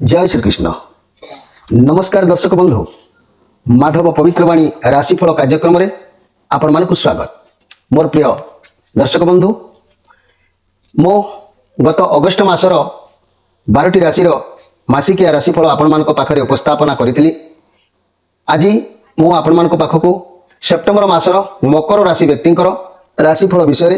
जय श्री कृष्ण। नमस्कार दर्शक बंधु, माधव पवित्रवाणी राशिफल कार्यक्रम रे आपण मानकु स्वागत। मोर प्रिय दर्शक बंधु, मो गत अगस्ट मासर 12टी राशि मासिकिया राशिफल आपण मानक पाखरे उपस्थापना करितली। आज मु आपण मानक पाखकु सेप्टेम्बर मासर मकर राशि व्यक्तिंकर राशिफल विषय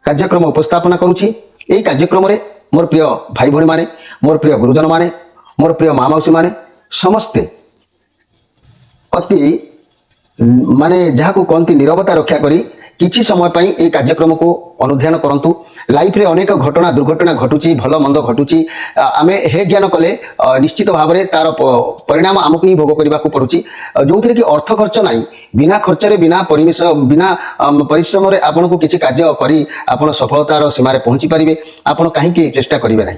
कार्यक्रम उपस्थापना करुछि। एई कार्यक्रम रे मोर प्रिय भाई भणी माने, मोर प्रिय गुरुजन माने, मोर प्रिय माँ मौसी माने समस्ते अति माने जहाँ को कहती नीरवता रक्षा करी किछि समय पाई ए कार्यक्रम को अनुध्यान करंतु। लाइफ रे अनेक घटना दुर्घटना घटुची, भल मंद घटुची, आमे हे ज्ञान कले निश्चित भाव में तार परिणाम आमको ही भोग करने को पड़ुची। जो थी कि अर्थ खर्च नहीं, बिना खर्च रे बिना परिवेश बिना परिश्रम रे आपन को किछि कार्य करी आपन सफलतार सीमार पहुँची पारे। आपन कहीं चेष्टा करेंगे ना,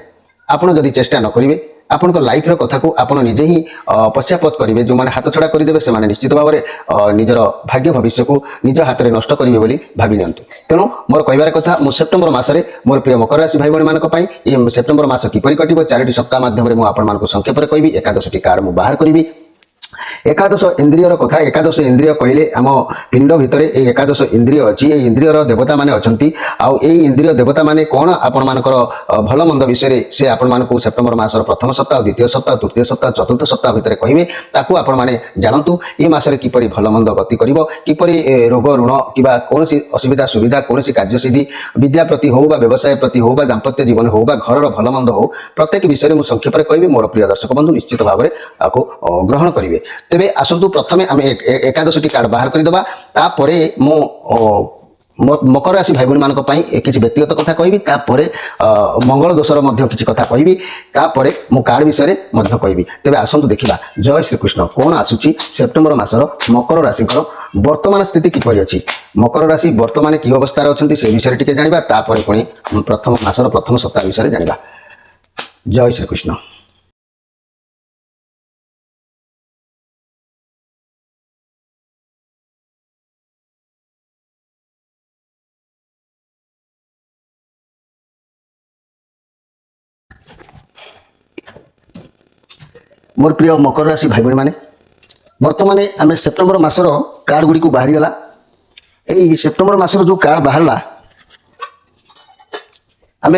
आपन जदि चेष्टा न करेंगे आपण लाइफ कथा को आप निजे ही पश्चापत करेंगे। जो मैंने हाथ छड़ा करदे से निश्चित भाव में निजर भाग्य भविष्य को निज हाथ में नष्ट करेंगे बोली भावी नियंतु। तेणु मोर कहबार कथा, मु सेप्टेम्बर मासरे मोर प्रिय मकर राशि भाई भणी मानक पई ये सेप्टेम्बर मास किपरि कटिबो 4टी सप्ताह माध्यम मु आपण मानक संक्षेप रे कहबी। 11टी कार्ड मु बाहर करी। एकादश इंद्रियर कथा, एकादश इंद्रिय कहले आम पिंड भितर ये एकादश इंद्रिय अच्छी। ये इंद्रियर देवता माने अछंती। आउ ए इंद्रिय देवता माने कौन आपण मानकर भल मंद विषय से आपण मानकु सेप्टेम्बर मासर प्रथम सप्ताह, द्वितीय सप्ताह, तृतीय सप्ताह, चतुर्थ सप्ताह भितर कहबे। ताकू आपण माने जानतु ए मासरे किपरि भल मंद गति करिवो, किपरि रोग ऋण किबा कोनोसी असुविधा सुविधा कोनोसी कार्य सिद्धि विद्या प्रति हो बा व्यवसाय प्रति हो बा दाम्पत्य जीवन हो बा घरर भल मंद हो प्रत्येक विषय मु संक्षेप रे कहबे। मोर प्रिय दर्शक बंधु निश्चित भाव में आको ग्रहण करिवे। तेबे आसंतु प्रथमे आम 11टी कार्ड बाहर करदेबा। तापरे मु मकर राशि भाई भणी मानक पई किछि व्यक्तिगत कथा कहबी। तापरे मंगल दोषर मध्य किछि कथा कहबी। तापरे मु कार्ड विषय मध्य कहबी। तेबे आसंतु देखिबा जय श्री कृष्ण कोन आसुछि सेप्टेम्बर मासर मकर राशिकर वर्तमान स्थिति किपरि अछि। मकर राशि वर्तमान कि अवस्था अछंती से विषय टिके जानिबा। तापरे पुणी प्रथम मासर प्रथम सप्ताह विषय जानिबा। जय श्री कृष्ण। मोर प्रिय मकर राशि भाई भणी माने वर्तमान आम सेप्टेम्बर मासर कार्ड गुड़ी को बाहरी गला। यही सेप्टेम्बर मासर जो कार्ड बाहरला आम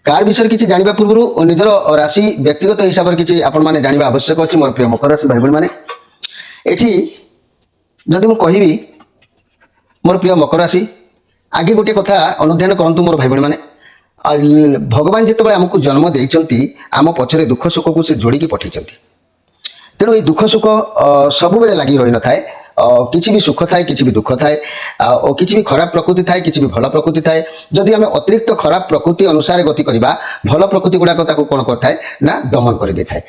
कार्ड विषय किसी जानिबा पूर्व निजर राशि व्यक्तिगत हिसाब से किसी आपण माने जानिबा आवश्यक अछि। मोर प्रिय मकर राशि भाई भणी माने एठी जदि मु कहिबी मोर प्रिय मकर राशि आगे गोटे कथा अनुध्यान करंतु। मोर भाई भणी माने भगवान जिते आमको जन्म देइचंती आम पछरे दुख सुख को से जोड़ी पठे। तेणु ये दुख सुख सब बेले लगी रही न थाए। किसी भी सुख थाए, किसी भी दुख थाए, और किसी भी खराब प्रकृति थाए, किसी भी भल प्रकृति थाए। जदि आम अतिरिक्त खराब प्रकृति अनुसार गति करवा भल प्रकृति गुड़ाक कौन करता ना दमन कर दे थाए।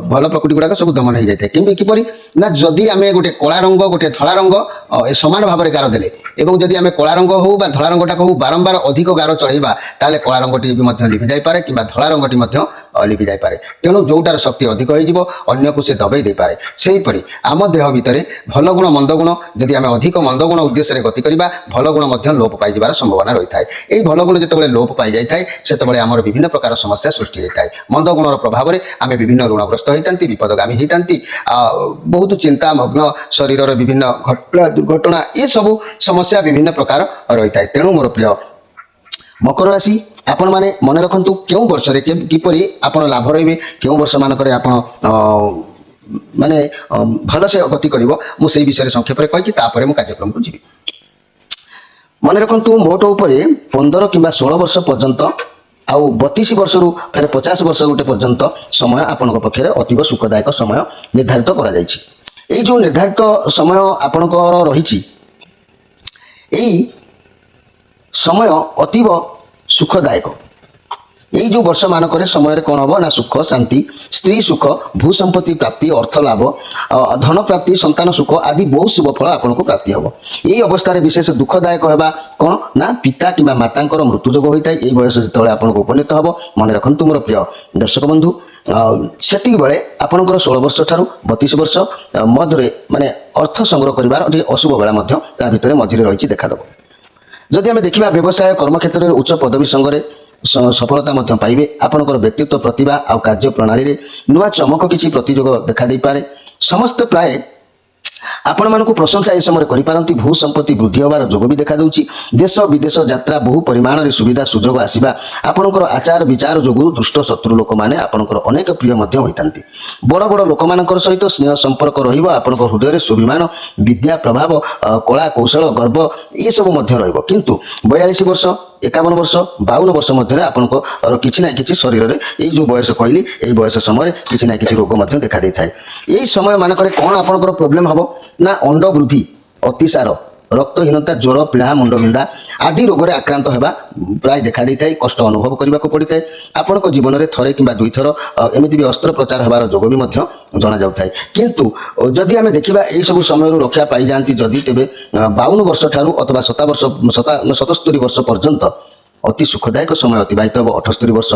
भल प्रकृति गुड़ाक सब दमन हो जाए किपरि ना जदि आम गोटे कला रंग गोटे धला रंग सामान भाव में गार देले एवं जदि आम कला रंग हो बा धला रंगटा हो बारंबार अधिक गार चढ़ेबा ताले कला रंगटी भी लिभि जाई पारे किंबा धला रंगटी लिभि जाई पारे। तेणु जोटार शक्ति अधिक हो अन्य को से दबई दे पारे। सेहीपरि आम देह भितर भल गुण मंद गुण जदि आम अधिक मंद गुण उद्देश्य गति करवा भल गुण लोप पाई जाबार संभावना रही है। यही भल गुण जिते लोप पाई जाए से आमर विभिन्न प्रकार समस्या सृष्टि होता है। मंद गुणर प्रभाव में आम विभिन्न ऋणग्रस्त होती, विपदगामी होती, बहुत चिंता मग्न शरीर विभिन्न घटना दुर्घटना ये सब समस्या विभिन्न प्रकार रही है। तेणु मोर प्रिय मकर राशि आपण माने मन रखंतु क्यों वर्ष रे किपरि आपण लाभ रहिबे, क्यों वर्ष मानकर आपण माने भल से गति करिवो मु सेही विषय संक्षेप रे कहि तापरे मु कार्यक्रम को जीवी। मन रखंतु मोट उपरे 15 किंबा 16 वर्ष पर्यंत आउ 32 वर्ष रु फिर 50 वर्ष गोटे पर्यंत समय आपण पक्षरे अतीव सुखदायक समय निर्धारित करा जायछि। एई जो निर्धारित समय आपण रही समय अतीव सुखदायक। यही जो वर्ष मानक समय कौन हम ना सुख शांति, स्त्री सुख, भूसंपत्ति प्राप्ति, अर्थ लाभ, धन प्राप्ति, संतान सुख आदि बहुत शुभ फल आपन को प्राप्ति हम। यही अवस्था विशेष दुखदायक होगा कौन ना पिता कि मातांकर मृत्यु जोग होता है। यही बयस जो आपन को उपनीत हम मन रखु मोर प्रिय दर्शक बंधु सेतिक बेले आपणकर 16 वर्ष ठारू 32 वर्ष मध्य माने अर्थ संग्रह करिवार अशुभ बेला भितर मझिरे रही देखादेव। जदि आम देखा व्यवसाय कर्म क्षेत्र में उच्च पदवी संगे ସଫଳତା ମଧ୍ୟ ପାଇବେ। ଆପଣଙ୍କର ବ୍ୟକ୍ତିତ୍ୱ ପ୍ରତିଭା ଆଉ କାର୍ଯ୍ୟ ପ୍ରଣାଳୀରେ ନୂଆ ଚମକ କିଛି ପ୍ରତିଯୋଗ ଦେଖାଦେଇପାରେ। ସମସ୍ତେ ପ୍ରାୟ ଆପଣମାନଙ୍କୁ ପ୍ରଶଂସା ଏ ସମୟରେ କରିପାରନ୍ତି। ଭୂ ସମ୍ପତ୍ତି ବୃଦ୍ଧି ହେବାର ଯୋଗ ବି ଦେଖାଦେଉଛି। ଦେଶ ବିଦେଶ ଯାତ୍ରା ବହୁ ପରିମାଣରେ ସୁବିଧା ସୁଯୋଗ ଆସିବା। ଆପଣଙ୍କର ଆଚାର ବିଚାର ଯୋଗୁଁ ଦୁଷ୍ଟ ଶତ୍ରୁ ଲୋକମାନେ ଆପଣଙ୍କର ଅନେକ ପ୍ରିୟ ମଧ୍ୟ ହୋଇଥାନ୍ତି। ବଡ଼ ବଡ଼ ଲୋକମାନଙ୍କର ସହିତ ସ୍ନେହ ସମ୍ପର୍କ ରହିବ। ଆପଣଙ୍କ ହୃଦୟରେ ସ୍ୱାଭିମାନ ବିଦ୍ୟା ପ୍ରଭାବ କଳା କୌଶଳ ଗର୍ବ ଏସବୁ ମଧ୍ୟ ରହିବ। କିନ୍ତୁ 42 ବର୍ଷ 51 ବର୍ଷ 52 ବର୍ଷ ମଧ୍ୟରେ ଆପଣଙ୍କର କିଛି ନା କିଛି ଶରୀରରେ ଏଇ ଯେଉଁ ବୟସ କହିଲି ଏଇ ବୟସ ସମୟରେ କିଛି ନା କିଛି ରୋଗ ମଧ୍ୟ ଦେଖାଦେଇଥାଏ। ଏଇ ସମୟ ମାନଙ୍କରେ କ'ଣ ଆପଣଙ୍କର ପ୍ରୋବ୍ଲେମ୍ ହେବ ନା ଅଣ୍ଡ ବୃଦ୍ଧି ଅତିସାର ରକ୍ତହୀନତା ଜ୍ୱର ପୀଡ଼ା ମୁଣ୍ଡବିନ୍ଧା ଆଦି ରୋଗରେ ଆକ୍ରାନ୍ତ ହେବା ପ୍ରାୟ ଦେଖାଦେଇଥାଏ। କଷ୍ଟ ଅନୁଭବ କରିବାକୁ ପଡ଼ିଥାଏ। ଆପଣଙ୍କ ଜୀବନରେ ଥରେ କିମ୍ବା ଦୁଇଥର ଏମିତି ବି ଅସ୍ତ୍ରୋପଚାର ହେବାର ଯୋଗ ବି ମଧ୍ୟ ଜଣାଯାଉଥାଏ। କିନ୍ତୁ ଯଦି ଆମେ ଦେଖିବା ଏହିସବୁ ସମୟରୁ ରକ୍ଷା ପାଇଯାଆନ୍ତି ଯଦି ତେବେ 52 ବର୍ଷ ଠାରୁ ଅଥବା 77 ବର୍ଷ ପର୍ଯ୍ୟନ୍ତ ଅତି ସୁଖଦାୟକ ସମୟ ଅତିବାହିତ ହେବ। 78 ବର୍ଷ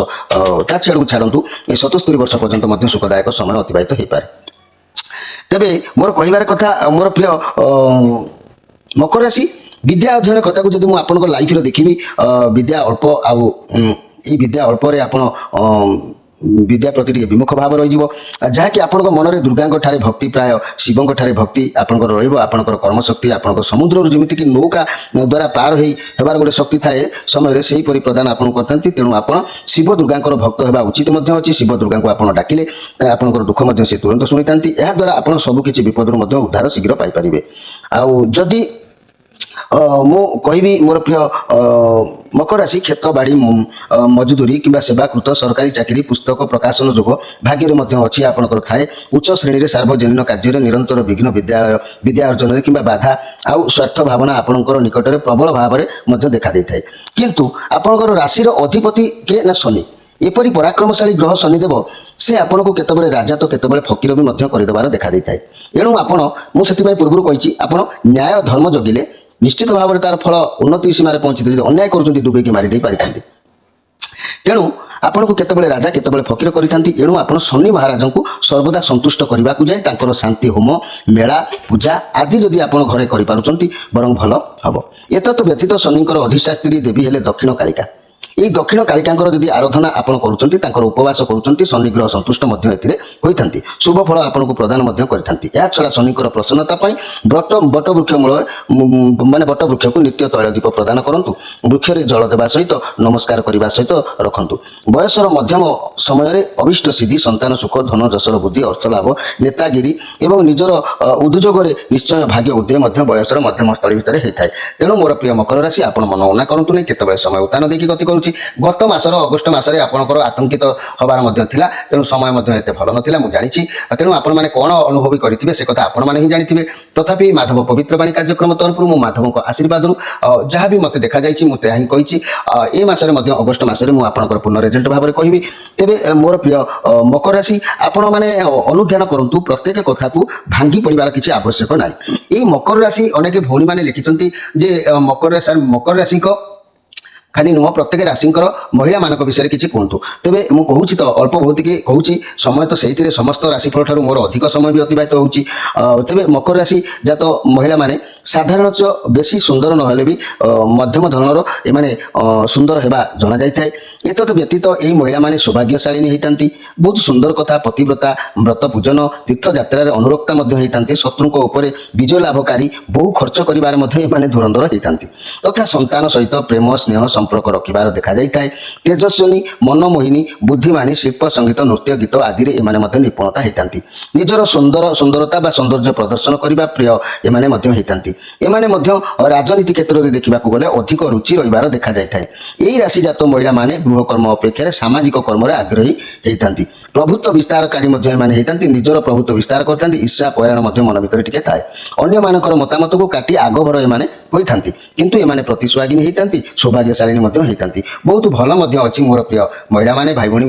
ତା ଛାଡ଼ନ୍ତୁ ଏ 77 ବର୍ଷ ପର୍ଯ୍ୟନ୍ତ ମଧ୍ୟ ସୁଖଦାୟକ ସମୟ ଅତିବାହିତ ହୋଇପାରେ। ତେବେ ମୋର କହିବାର କଥା ମୋର ପ୍ରିୟ ମକର ରାଶି ବିଦ୍ୟା ଅଧ୍ୟୟନ କଥାକୁ ଯଦି ମୁଁ ଆପଣଙ୍କ ଲାଇଫରେ ଦେଖିବି ବିଦ୍ୟା ଅଳ୍ପ ଆଉ ଏଇ ବିଦ୍ୟା ଅଳ୍ପରେ ଆପଣ ବିଦ୍ୟା ପ୍ରତି ଟିକେ ବିମୁଖ ଭାବ ରହିଯିବ। ଯାହାକି ଆପଣଙ୍କ ମନରେ ଦୁର୍ଗାଙ୍କ ଠାରେ ଭକ୍ତି ପ୍ରାୟ ଶିବଙ୍କ ଠାରେ ଭକ୍ତି ଆପଣଙ୍କର ରହିବ। ଆପଣଙ୍କର କର୍ମଶକ୍ତି ଆପଣଙ୍କ ସମୁଦ୍ରରୁ ଯେମିତିକି ନୌକା ଦ୍ୱାରା ପାର ହେବାର ଗୋଟେ ଶକ୍ତି ଥାଏ ସମୟରେ ସେହିପରି ପ୍ରଦାନ ଆପଣଙ୍କୁ କରିଥାନ୍ତି। ତେଣୁ ଆପଣ ଶିବ ଦୁର୍ଗାଙ୍କର ଭକ୍ତ ହେବା ଉଚିତ ମଧ୍ୟ ଅଛି। ଶିବ ଦୁର୍ଗାଙ୍କୁ ଆପଣ ଡାକିଲେ ଆପଣଙ୍କର ଦୁଃଖ ମଧ୍ୟ ସେ ତୁରନ୍ତ ଶୁଣିଥାନ୍ତି। ଏହାଦ୍ୱାରା ଆପଣ ସବୁକିଛି ବିପଦରୁ ମଧ୍ୟ ଉଦ୍ଧାର ଶୀଘ୍ର ପାଇପାରିବେ। ଆଉ ଯଦି ମୁଁ କହିବି ମୋର ପ୍ରିୟ ମକର ରାଶି କ୍ଷେତ ବାଡ଼ି ମଜୁଦୁରୀ କିମ୍ବା ସେବାକୃତ ସରକାରୀ ଚାକିରି ପୁସ୍ତକ ପ୍ରକାଶନ ଯୋଗ ଭାଗ୍ୟରେ ମଧ୍ୟ ଅଛି ଆପଣଙ୍କର ଥାଏ। ଉଚ୍ଚ ଶ୍ରେଣୀରେ ସାର୍ବଜନୀନ କାର୍ଯ୍ୟରେ ନିରନ୍ତର ବିଘ୍ନ ବିଦ୍ୟା ଅର୍ଜନରେ କିମ୍ବା ବାଧା ଆଉ ସ୍ୱାର୍ଥ ଭାବନା ଆପଣଙ୍କର ନିକଟରେ ପ୍ରବଳ ଭାବରେ ମଧ୍ୟ ଦେଖାଦେଇଥାଏ। କିନ୍ତୁ ଆପଣଙ୍କର ରାଶିର ଅଧିପତି କିଏ ନା ଶନି। ଏପରି ପରାକ୍ରମଶାଳୀ ଗ୍ରହ ଶନିଦେବ ସେ ଆପଣଙ୍କୁ କେତେବେଳେ ରାଜା ତ କେତେବେଳେ ଫକୀର ବି ମଧ୍ୟ କରିଦେବାର ଦେଖାଦେଇଥାଏ। ଏଣୁ ମୁଁ ସେଥିପାଇଁ ପୂର୍ବରୁ କହିଛି ଆପଣ ନ୍ୟାୟ ଧର୍ମ ଜଗିଲେ ନିଶ୍ଚିତ ଭାବରେ ତାର ଫଳ ଉନ୍ନତି ସୀମାରେ ପହଞ୍ଚିଥାଏ। ଯଦି ଅନ୍ୟାୟ କରୁଛନ୍ତି ଡୁବେଇକି ମାରିଦେଇ ପାରିଥାନ୍ତି। ତେଣୁ ଆପଣଙ୍କୁ କେତେବେଳେ ରାଜା କେତେବେଳେ ଫକୀର କରିଥାନ୍ତି। ଏଣୁ ଆପଣ ଶନି ମହାରାଜଙ୍କୁ ସର୍ବଦା ସନ୍ତୁଷ୍ଟ କରିବାକୁ ଯାଇ ତାଙ୍କର ଶାନ୍ତି ହୋମ ମେଳା ପୂଜା ଆଦି ଯଦି ଆପଣ ଘରେ କରିପାରୁଛନ୍ତି ବରଂ ଭଲ ହେବ। ଏତତ୍ ବ୍ୟତୀତ ଶନିଙ୍କର ଅଧିଷ୍ଠାତ୍ରୀ ଦେବୀ ହେଲେ ଦକ୍ଷିଣ କାଳିକା। এই ଦକ୍ଷିଣ କାଳିକାଙ୍କର ଯଦି ଆରାଧନା ଆପଣ କରୁଛନ୍ତି ତାଙ୍କର ଉପବାସ କରୁଛନ୍ତି ଶନି ଗ୍ରହ ସନ୍ତୁଷ୍ଟ ମଧ୍ୟ ଏଥିରେ ହୋଇଥାନ୍ତି। ଶୁଭ ଫଳ ଆପଣଙ୍କୁ ପ୍ରଦାନ ମଧ୍ୟ କରିଥାନ୍ତି। ଏହାଛଡ଼ା ଶନିଙ୍କର ପ୍ରସନ୍ନତା ପାଇଁ ବଟ ବୃକ୍ଷ ମୂଳରେ ବଟ ବୃକ୍ଷକୁ ନିତ୍ୟ ତୈଳ ଦୀପ ପ୍ରଦାନ କରନ୍ତୁ। ବୃକ୍ଷରେ ଜଳ ଦେବା ସହିତ ନମସ୍କାର କରିବା ସହିତ ରଖନ୍ତୁ। ବୟସର ମଧ୍ୟମ ସମୟରେ ଅଭିଷ୍ଟ ସିଦ୍ଧି ସନ୍ତାନ ସୁଖ ଧନ ଯଶର ବୃଦ୍ଧି ଅର୍ଥ ଲାଭ ନେତାଗିରି ଏବଂ ନିଜର ଉଦ୍ଯୋଗରେ ନିଶ୍ଚୟ ଭାଗ୍ୟ ଉଦୟ ମଧ୍ୟ ବୟସର ମଧ୍ୟମ ସ୍ଥଳୀ ଭିତରେ ହୋଇଥାଏ। ତେଣୁ ମୋର ପ୍ରିୟ ମକର ରାଶି ଆପଣ ମନ ଉଣା କରନ୍ତୁ ନାହିଁ। କେତେବେଳେ ସମୟ ଉତ୍ତାନ ଦେଇକି ଗତି କରୁଛି। ଗତ ମାସର ଅଗଷ୍ଟ ମାସରେ ଆପଣଙ୍କର ଆତଙ୍କିତ ହେବାର ମଧ୍ୟ ଥିଲା। ତେଣୁ ସମୟ ମଧ୍ୟ ଏତେ ଭଲ ନଥିଲା ମୁଁ ଜାଣିଛି। ତେଣୁ ଆପଣମାନେ କ'ଣ ଅନୁଭବ କରିଥିବେ ସେ କଥା ଆପଣମାନେ ହିଁ ଜାଣିଥିବେ। ତଥାପି ମାଧବ ପବିତ୍ରବାଣୀ କାର୍ଯ୍ୟକ୍ରମ ତରଫରୁ ମୁଁ ମାଧବଙ୍କ ଆଶୀର୍ବାଦରୁ ଯାହା ବି ମୋତେ ଦେଖାଯାଇଛି ମୁଁ ତାହା ହିଁ କହିଛି। ଏ ମାସରେ ମଧ୍ୟ ଅଗଷ୍ଟ ମାସରେ ମୁଁ ଆପଣଙ୍କର ପୂର୍ଣ୍ଣ ରେଜଲ୍ଟ ଭାବରେ କହିବି। ତେବେ ମୋର ପ୍ରିୟ ମକର ରାଶି ଆପଣମାନେ ଅନୁଧ୍ୟାନ କରନ୍ତୁ। ପ୍ରତ୍ୟେକ କଥାକୁ ଭାଙ୍ଗି ପଡ଼ିବାର କିଛି ଆବଶ୍ୟକ ନାହିଁ। ଏଇ ମକର ରାଶି ଅନେକ ଭଉଣୀମାନେ ଲେଖିଛନ୍ତି ଯେ ମକର ରାଶିଙ୍କ ଖାଲି ନୁହଁ ପ୍ରତ୍ୟେକ ରାଶିଙ୍କର ମହିଳାମାନଙ୍କ ବିଷୟରେ କିଛି କୁହନ୍ତୁ। ତେବେ ମୁଁ କହୁଛି ତ ଅଳ୍ପ ବହୁତ କି କହୁଛି। ସମୟ ତ ସେଇଥିରେ ସମସ୍ତ ରାଶିଫଳ ଠାରୁ ମୋର ଅଧିକ ସମୟ ବି ଅତିବାହିତ ହେଉଛି। ତେବେ ମକର ରାଶି ଜାତ ମହିଳାମାନେ ସାଧାରଣତଃ ବେଶୀ ସୁନ୍ଦର ନହେଲେ ବି ମଧ୍ୟମ ଧରଣର ଏମାନେ ସୁନ୍ଦର ହେବା ଜଣାଯାଇଥାଏ। ଏତଦ୍ ବ୍ୟତୀତ ଏହି ମହିଳାମାନେ ସୌଭାଗ୍ୟଶାଳିନୀ ହୋଇଥାନ୍ତି। ବହୁତ ସୁନ୍ଦର କଥା ପତିବ୍ରତା ବ୍ରତ ପୂଜନ ତୀର୍ଥଯାତ୍ରାରେ ଅନୁରକ୍ତା ମଧ୍ୟ ହୋଇଥାନ୍ତି। ଶତ୍ରୁଙ୍କ ଉପରେ ବିଜୟ ଲାଭକାରୀ ବହୁ ଖର୍ଚ୍ଚ କରିବାରେ ମଧ୍ୟ ଏମାନେ ଧୁରନ୍ଧର ହୋଇଥାନ୍ତି ତଥା ସନ୍ତାନ ସହିତ ପ୍ରେମ ସ୍ନେହ ସମ୍ପର୍କ ରଖିବାର ଦେଖାଯାଇଥାଏ। ତେଜସ୍ୱିନୀ ମନମୋହିନୀ ବୁଦ୍ଧିମାନୀ ଶିଳ୍ପ ସଙ୍ଗୀତ ନୃତ୍ୟ ଗୀତ ଆଦିରେ ଏମାନେ ମଧ୍ୟ ନିପୁଣତା ହୋଇଥାନ୍ତି। ନିଜର ସୁନ୍ଦରତା ବା ସୌନ୍ଦର୍ଯ୍ୟ ପ୍ରଦର୍ଶନ କରିବା ପ୍ରିୟ ଏମାନେ ମଧ୍ୟ ହୋଇଥାନ୍ତି। ଏମାନେ ମଧ୍ୟ ରାଜନୀତି କ୍ଷେତ୍ରରେ ଦେଖିବାକୁ ଗଲେ ଅଧିକ ରୁଚି ରହିବାର ଦେଖାଯାଇଥାଏ। ଏହି ରାଶିଜାତ ମହିଳାମାନେ ଗୃହକର୍ମ ଅପେକ୍ଷାରେ ସାମାଜିକ କର୍ମରେ ଆଗ୍ରହୀ ହୋଇଥାନ୍ତି। ପ୍ରଭୁତ୍ୱ ବିସ୍ତାରକାରୀ ମଧ୍ୟ ଏମାନେ ହୋଇଥାନ୍ତି। ନିଜର ପ୍ରଭୁତ୍ୱ ବିସ୍ତାର କରିଥାନ୍ତି। ଈର୍ଷା ପରାୟଣ ମଧ୍ୟ ମନ ଭିତରେ ଟିକେ ଥାଏ। ଅନ୍ୟମାନଙ୍କର ମତାମତକୁ କାଟି ଆଗଭର ଏମାନେ ହୋଇଥାନ୍ତି। କିନ୍ତୁ ଏମାନେ ପ୍ରତିସ୍ୱାଗିନୀ ହୋଇଥାନ୍ତି ସୌଭାଗ୍ୟଶାଳିନୀ ମଧ୍ୟ ହୋଇଥାନ୍ତି। ବହୁତ ଭଲ ମଧ୍ୟ ଅଛି ମୋର ପ୍ରିୟ ମହିଳାମାନେ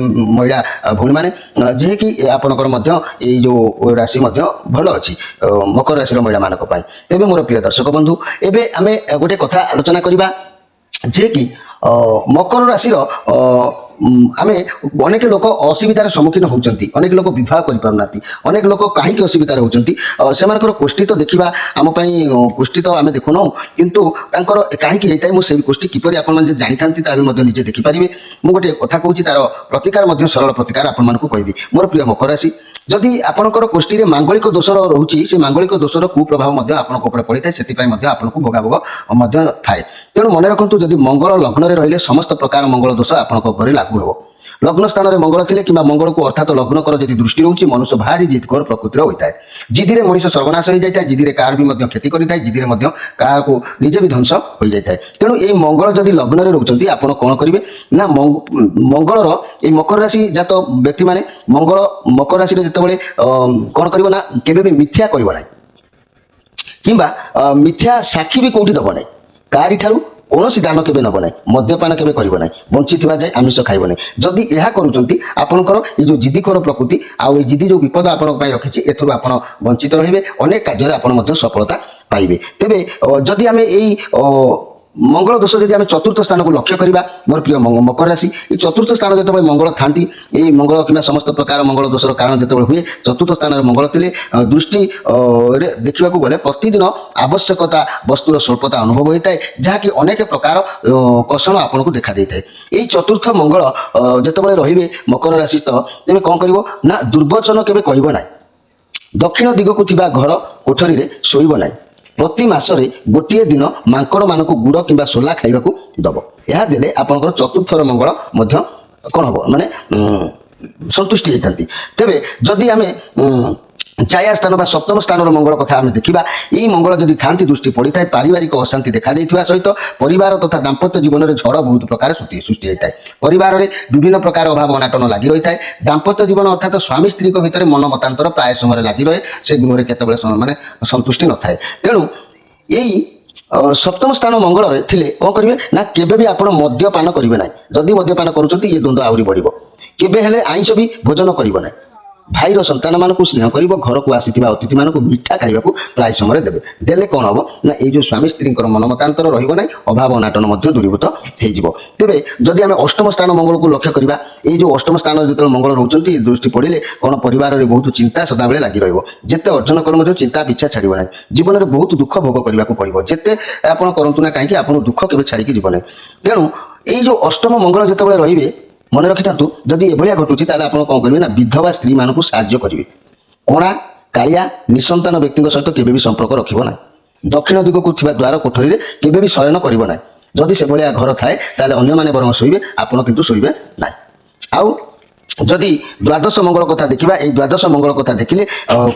ମହିଳା ଭଉଣୀମାନେ ଯିଏକି ଆପଣଙ୍କର ମଧ୍ୟ ଏଇ ଯେଉଁ ରାଶି ମଧ୍ୟ ଭଲ ଅଛି ମକର ରାଶିର ମହିଳାମାନଙ୍କ ପାଇଁ। ତେବେ ମୋର ପ୍ରିୟ ଦର୍ଶକ ବନ୍ଧୁ ଏବେ ଆମେ ଗୋଟେ କଥା ଆଲୋଚନା କରିବା ଯିଏକି ମକର ରାଶିର ଆମେ ଅନେକ ଲୋକ ଅସୁବିଧାର ସମ୍ମୁଖୀନ ହେଉଛନ୍ତି, ଅନେକ ଲୋକ ବିବାହ କରିପାରୁନାହାନ୍ତି, ଅନେକ ଲୋକ କାହିଁକି ଅସୁବିଧାରେ ହେଉଛନ୍ତି, ସେମାନଙ୍କର ଗୋଷ୍ଠୀ ତ ଦେଖିବା ଆମ ପାଇଁ ଗୋଷ୍ଠୀ ତ ଆମେ ଦେଖୁନାହୁଁ, କିନ୍ତୁ ତାଙ୍କର କାହିଁକି ହେଇଥାଏ ମୁଁ ସେଇ ଗୋଷ୍ଠୀ କିପରି ଆପଣମାନେ ଯଦି ଜାଣିଥାନ୍ତି ତାହେଲେ ମଧ୍ୟ ନିଜେ ଦେଖିପାରିବେ। ମୁଁ ଗୋଟିଏ କଥା କହୁଛି, ତାର ପ୍ରତିକାର ମଧ୍ୟ ସରଳ ପ୍ରତିକାର ଆପଣମାନଙ୍କୁ କହିବି। ମୋର ପ୍ରିୟ ମକର ରାଶି, ଯଦି ଆପଣଙ୍କର ଗୋଷ୍ଠୀରେ ମାଙ୍ଗଳିକ ଦୋଷର ରହୁଛି, ସେ ମାଙ୍ଗଳିକ ଦୋଷର କୁପ୍ରଭାବ ମଧ୍ୟ ଆପଣଙ୍କ ଉପରେ ପଡ଼ିଥାଏ, ସେଥିପାଇଁ ମଧ୍ୟ ଆପଣଙ୍କୁ ଭୋଗାଭୋଗ ମଧ୍ୟ ଥାଏ। ତେଣୁ ମନେ ରଖନ୍ତୁ, ଯଦି ମଙ୍ଗଳ ଲଗ୍ନରେ ରହିଲେ ସମସ୍ତ ପ୍ରକାର ମଙ୍ଗଳ ଦୋଷ ଆପଣଙ୍କ ଉପରେ ଲାଗୁ ହେବ। ଲଗ୍ନ ସ୍ଥାନରେ ମଙ୍ଗଳ ଥିଲେ କିମ୍ବା ମଙ୍ଗଳକୁ ଅର୍ଥାତ ଲଗ୍ନକର ଯଦି ଦୃଷ୍ଟି ରହୁଛି, ମନୁଷ୍ୟ ଭାରି ଜିଦଖୋର ପ୍ରକୃତିର ହୋଇଥାଏ। ଜିଦିରେ ମଣିଷ ସର୍ବନାଶ ହୋଇଯାଇଥାଏ, ଜିଦିରେ କାହାର ବି ମଧ୍ୟ କ୍ଷତି କରିଥାଏ, ଜିଦିରେ ମଧ୍ୟ କାହାକୁ ନିଜେ ବି ଧ୍ୱଂସ ହୋଇଯାଇଥାଏ। ତେଣୁ ଏଇ ମଙ୍ଗଳ ଯଦି ଲଗ୍ନରେ ରହୁଛନ୍ତି, ଆପଣ କ'ଣ କରିବେ ନା ମଙ୍ଗଳର ଏଇ ମକର ରାଶି ଜାତ ବ୍ୟକ୍ତିମାନେ ମଙ୍ଗଳ ମକର ରାଶିରେ ଯେତେବେଳେ କ'ଣ କରିବ ନା କେବେ ବି ମିଥ୍ୟା କହିବ ନାହିଁ କିମ୍ବା ମିଥ୍ୟା ସାକ୍ଷୀ ବି କୋଉଠି ଦେବ ନାହିଁ, କାହାରିଠାରୁ କୌଣସି ଦାନ କେବେ ନେବ ନାହିଁ, ମଦ୍ୟପାନ କେବେ କରିବ ନାହିଁ, ବଞ୍ଚିଥିବା ଯାଏ ଆମିଷ ଖାଇବ ନାହିଁ। ଯଦି ଏହା କରୁଛନ୍ତି, ଆପଣଙ୍କର ଏଇ ଯେଉଁ ଜିଦିଖୋର ପ୍ରକୃତି ଆଉ ଏଇ ଜିଦି ଯେଉଁ ବିପଦ ଆପଣଙ୍କ ପାଇଁ ରଖିଛି, ଏଥିରୁ ଆପଣ ବଞ୍ଚିତ ରହିବେ, ଅନେକ କାର୍ଯ୍ୟରେ ଆପଣ ମଧ୍ୟ ସଫଳତା ପାଇବେ। ତେବେ ଯଦି ଆମେ ଏଇ ମଙ୍ଗଳ ଦୋଷ ଯଦି ଆମେ ଚତୁର୍ଥ ସ୍ଥାନକୁ ଲକ୍ଷ୍ୟ କରିବା, ମୋର ପ୍ରିୟ ମକର ରାଶି, এই ଚତୁର୍ଥ ସ୍ଥାନ ଯେତେବେଳେ ମଙ୍ଗଳ ଥାନ୍ତି, এই ମଙ୍ଗଳ କିମ୍ବା ସମସ୍ତ ପ୍ରକାର ମଙ୍ଗଳ ଦୋଷର କାରଣ ଯେତେବେଳେ ହୁଏ, ଚତୁର୍ଥ ସ୍ଥାନରେ ମଙ୍ଗଳ ଥିଲେ ଦୃଷ୍ଟିରେ ଦେଖିବାକୁ ଗଲେ ପ୍ରତିଦିନ ଆବଶ୍ୟକତା ବସ୍ତୁର ସ୍ୱଳ୍ପତା ଅନୁଭବ ହୋଇଥାଏ, ଯାହାକି ଅନେକ ପ୍ରକାର କଷଣ ଆପଣଙ୍କୁ ଦେଖା ଦେଇଥାଏ। এই ଚତୁର୍ଥ ମଙ୍ଗଳ ଯେତେବେଳେ ରହିବେ ମକର ରାଶି, ତେବେ କ'ଣ କରିବ ନା ଦୁର୍ବଚନ କେବେ କହିବ ନାହିଁ, ଦକ୍ଷିଣ ଦିଗକୁ ଥିବା ଘର କୋଠରୀରେ ଶୋଇବ ନାହିଁ, ପ୍ରତି ମାସରେ ଗୋଟିଏ ଦିନ ମାଙ୍କଡ଼ମାନଙ୍କୁ ଗୁଡ଼ କିମ୍ବା ସୋଲା ଖାଇବାକୁ ଦେବ। ଏହା ଦେଲେ ଆପଣଙ୍କର ଚତୁର୍ଥର ମଙ୍ଗଳ ମଧ୍ୟ କ'ଣ ହେବ ମାନେ ସନ୍ତୁଷ୍ଟି ହେଇଥାନ୍ତି। ତେବେ ଯଦି ଆମେ ଛାୟା ସ୍ଥାନ ବା ସପ୍ତମ ସ୍ଥାନର ମଙ୍ଗଳ କଥା ଆମେ ଦେଖିବା, এই ମଙ୍ଗଳ ଯଦି ଥାନ୍ତି ଦୃଷ୍ଟି ପଡ଼ିଥାଏ, ପାରିବାରିକ ଅଶାନ୍ତି ଦେଖାଦେଇଥିବା ସହିତ ପରିବାର ତଥା ଦାମ୍ପତ୍ୟ ଜୀବନରେ ଝଡ଼ ବହୁତ ପ୍ରକାର ସୃଷ୍ଟି ହୋଇଥାଏ। ପରିବାରରେ ବିଭିନ୍ନ ପ୍ରକାର ଅଭାବ ଅନାଟନ ଲାଗି ରହିଥାଏ। ଦାମ୍ପତ୍ୟ ଜୀବନ ଅର୍ଥାତ ସ୍ୱାମୀ ସ୍ତ୍ରୀଙ୍କ ଭିତରେ ମନ ମତାନ୍ତର ପ୍ରାୟ ସମୟରେ ଲାଗି ରହେ, ସେ ଗୃହରେ କେତେବେଳେ ମାନେ ସନ୍ତୁଷ୍ଟି ନଥାଏ। ତେଣୁ ଏଇ ସପ୍ତମ ସ୍ଥାନ ମଙ୍ଗଳରେ ଥିଲେ କ'ଣ କରିବେ ନା କେବେ ବି ଆପଣ ମଦ୍ୟପାନ କରିବେ ନାହିଁ। ଯଦି ମଦ୍ୟପାନ କରୁଛନ୍ତି, ଏ ଦ୍ୱନ୍ଦ୍ୱ ଆହୁରି ବଢ଼ିବ। କେବେ ହେଲେ ଆଇଁଷ ବି ଭୋଜନ କରିବ ନାହିଁ। ଭାଇର ସନ୍ତାନମାନଙ୍କୁ ସ୍ନେହ କରିବ, ଘରକୁ ଆସିଥିବା ଅତିଥିମାନଙ୍କୁ ମିଠା ଖାଇବାକୁ ପ୍ରାୟ ସମୟରେ ଦେବେ। ଦେଲେ କ'ଣ ହେବ ନା ଏଇ ଯେଉଁ ସ୍ୱାମୀ ସ୍ତ୍ରୀଙ୍କର ମନମତାନ୍ତର ରହିବ ନାହିଁ, ଅଭାବ ଅନାଟନ ମଧ୍ୟ ଦୂରୀଭୂତ ହେଇଯିବ। ତେବେ ଯଦି ଆମେ ଅଷ୍ଟମ ସ୍ଥାନ ମଙ୍ଗଳକୁ ଲକ୍ଷ୍ୟ କରିବା, এই ଯେଉଁ ଅଷ୍ଟମ ସ୍ଥାନରେ ଯେତେବେଳେ ମଙ୍ଗଳ ରହୁଛନ୍ତି, ଦୃଷ୍ଟି ପଡ଼ିଲେ କ'ଣ ପରିବାରରେ ବହୁତ ଚିନ୍ତା ସଦାବେଳେ ଲାଗି ରହିବ। ଯେତେ ଅର୍ଜନ କଲେ ମଧ୍ୟ ଚିନ୍ତା ପିଛା ଛାଡ଼ିବ ନାହିଁ। ଜୀବନରେ ବହୁତ ଦୁଃଖ ଭୋଗ କରିବାକୁ ପଡ଼ିବ। ଯେତେ ଆପଣ କରନ୍ତୁ ନା କାହିଁକି, ଆପଣଙ୍କୁ ଦୁଃଖ କେବେ ଛାଡ଼ିକି ଯିବ ନାହିଁ। ତେଣୁ এই ଯେଉଁ ଅଷ୍ଟମ ମଙ୍ଗଳ ଯେତେବେଳେ ରହିବେ, ମନେ ରଖିଥାନ୍ତୁ, ଯଦି ଏଭଳିଆ ଘଟୁଛି ତାହେଲେ ଆପଣ କ'ଣ କରିବେ ନା ବିଧବା ସ୍ତ୍ରୀମାନଙ୍କୁ ସାହାଯ୍ୟ କରିବେ। କଣା କାଳିଆ ନିଃସନ୍ତାନ ବ୍ୟକ୍ତିଙ୍କ ସହିତ କେବେ ବି ସମ୍ପର୍କ ରଖିବ ନାହିଁ। ଦକ୍ଷିଣ ଦିଗକୁ ଥିବା ଦ୍ୱାର କୋଠରୀରେ କେବେ ବି ଶୟନ କରିବ ନାହିଁ। ଯଦି ସେଭଳିଆ ଘର ଥାଏ ତାହେଲେ ଅନ୍ୟମାନେ ବରଂ ଶୋଇବେ, ଆପଣ କିନ୍ତୁ ଶୋଇବେ ନାହିଁ। ଆଉ ଯଦି ଦ୍ୱାଦଶ ମଙ୍ଗଳ କଥା ଦେଖିବା, এই ଦ୍ୱାଦଶ ମଙ୍ଗଳ କଥା ଦେଖିଲେ